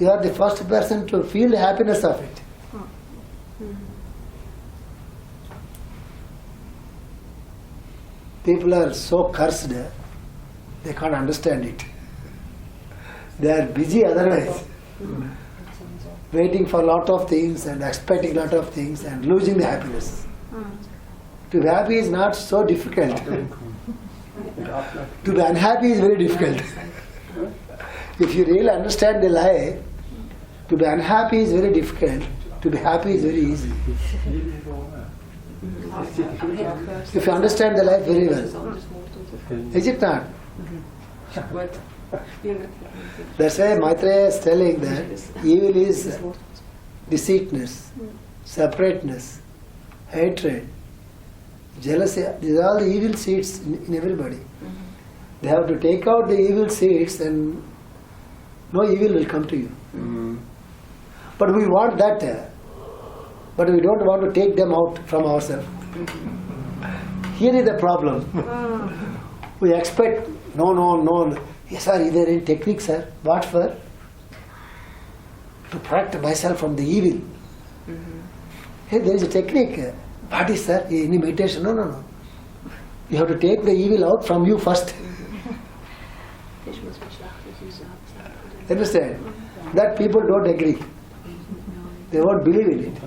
you are the first person to feel the happiness of it. People are so cursed, they can't understand it. They are busy otherwise, waiting for a lot of things and expecting a lot of things and losing the happiness. To be happy is not so difficult. To be unhappy is very difficult. If you really understand the lie, to be unhappy is very difficult. To be happy is very easy. If you understand the life very well, is it not? That's why Maitreya is telling that evil is deceitness, separateness, hatred, jealousy. These are all the evil seeds in everybody. They have to take out the evil seeds and no evil will come to you. But we want that, but we don't want to take them out from ourselves. Here is the problem. We expect, no. Yes sir, is there any technique sir? What for? To protect myself from the evil. Hey, there is a technique. What is sir? Any meditation? No. You have to take the evil out from you first. Understand? That people don't agree. They won't believe in it.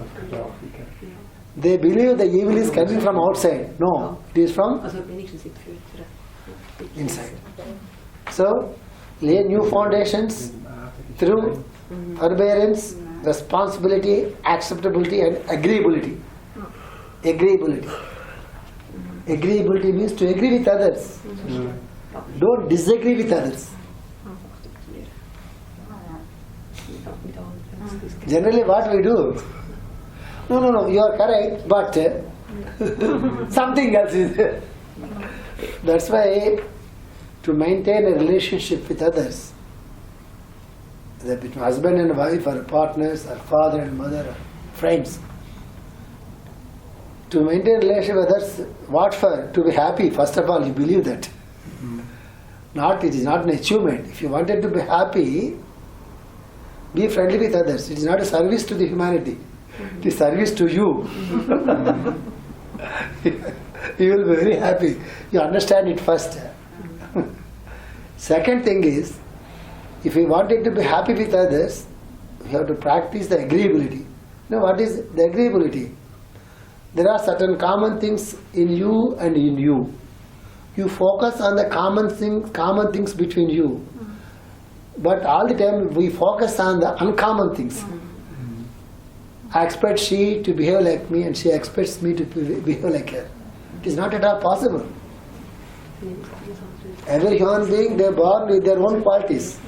They believe the evil is coming from outside. No, it is from inside. So, lay new foundations through forbearance, responsibility, acceptability and agreeability. Agreeability means to agree with others. Don't disagree with others. Generally what we do, no, you are correct, but something else is there. That's why to maintain a relationship with others, whether between husband and wife or partners or father and mother or friends, to maintain a relationship with others, what for? To be happy, first of all, you believe that. It is not an achievement. If you wanted to be happy, be friendly with others. It is not a service to the humanity. It is service to you. You will be very happy. You understand it first. Second thing is, if you wanted to be happy with others, you have to practice the agreeability. Now what is the agreeability? There are certain common things in you and in you. You focus on the common things between you. But all the time we focus on the uncommon things. I expect she to behave like me and she expects me to behave like her. It is not at all possible. Every human being, they are born with their own qualities,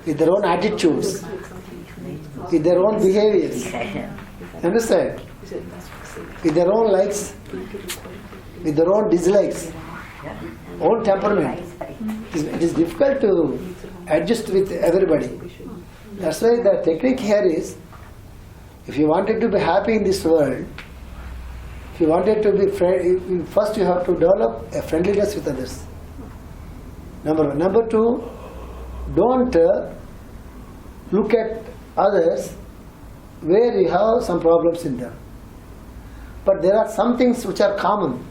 with their own attitudes, with their oown behaviors. Understand? With their own likes, with their own dislikes, own temperament. It is difficult to adjust with everybody. That's why the technique here is, if you wanted to be happy in this world, if you wanted to be first you have to develop a friendliness with others. Number one. Number two, don't look at others where you have some problems in them. But there are some things which are common.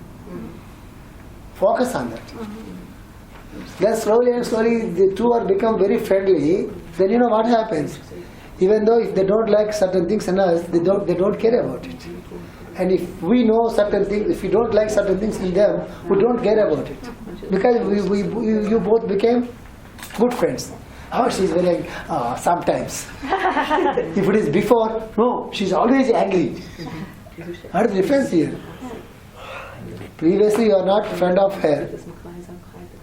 Focus on that. Then slowly and slowly the two are become very friendly. Then you know what happens. Even though if they don't like certain things in us, they don't care about it. And if we know certain things, if we don't like certain things in them, we don't care about it. Because you both became good friends. Oh, she's very sometimes. If it is before, no, she's always angry. What is the difference here? Previously you are not friend of her.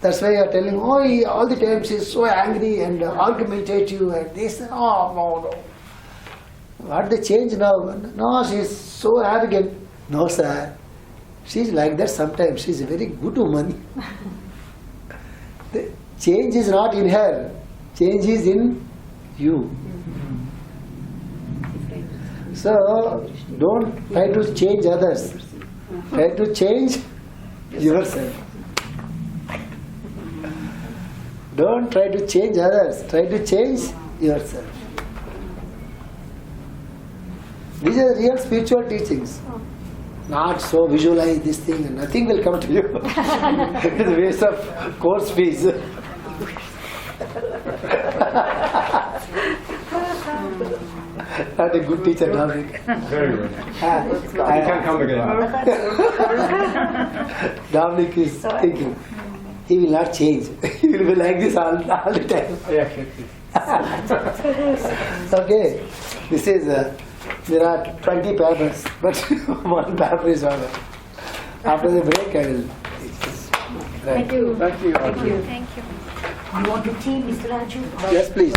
That's why you are telling, oh, all the time she's so angry and argumentative and this. Oh, no. What the change now? No, she's so arrogant. No, sir. She's like that sometimes. She's a very good woman. The change is not in her. Change is in you. So, don't try to change others. Try to change yourself. Don't try to change others. Try to change yourself. These are real spiritual teachings. Not so visualize this thing and nothing will come to you. It is a waste of course fees. Not a good teacher, Dominic. Very good. You can come again. Dominic is thinking, he will not change. He will be like this all the time. Okay, this is, there are 20 papers, but one paper is over. After the break, I will teach. Right. Thank you. Thank you. Thank you. You want to tea, Mr. Raju? Yes, please.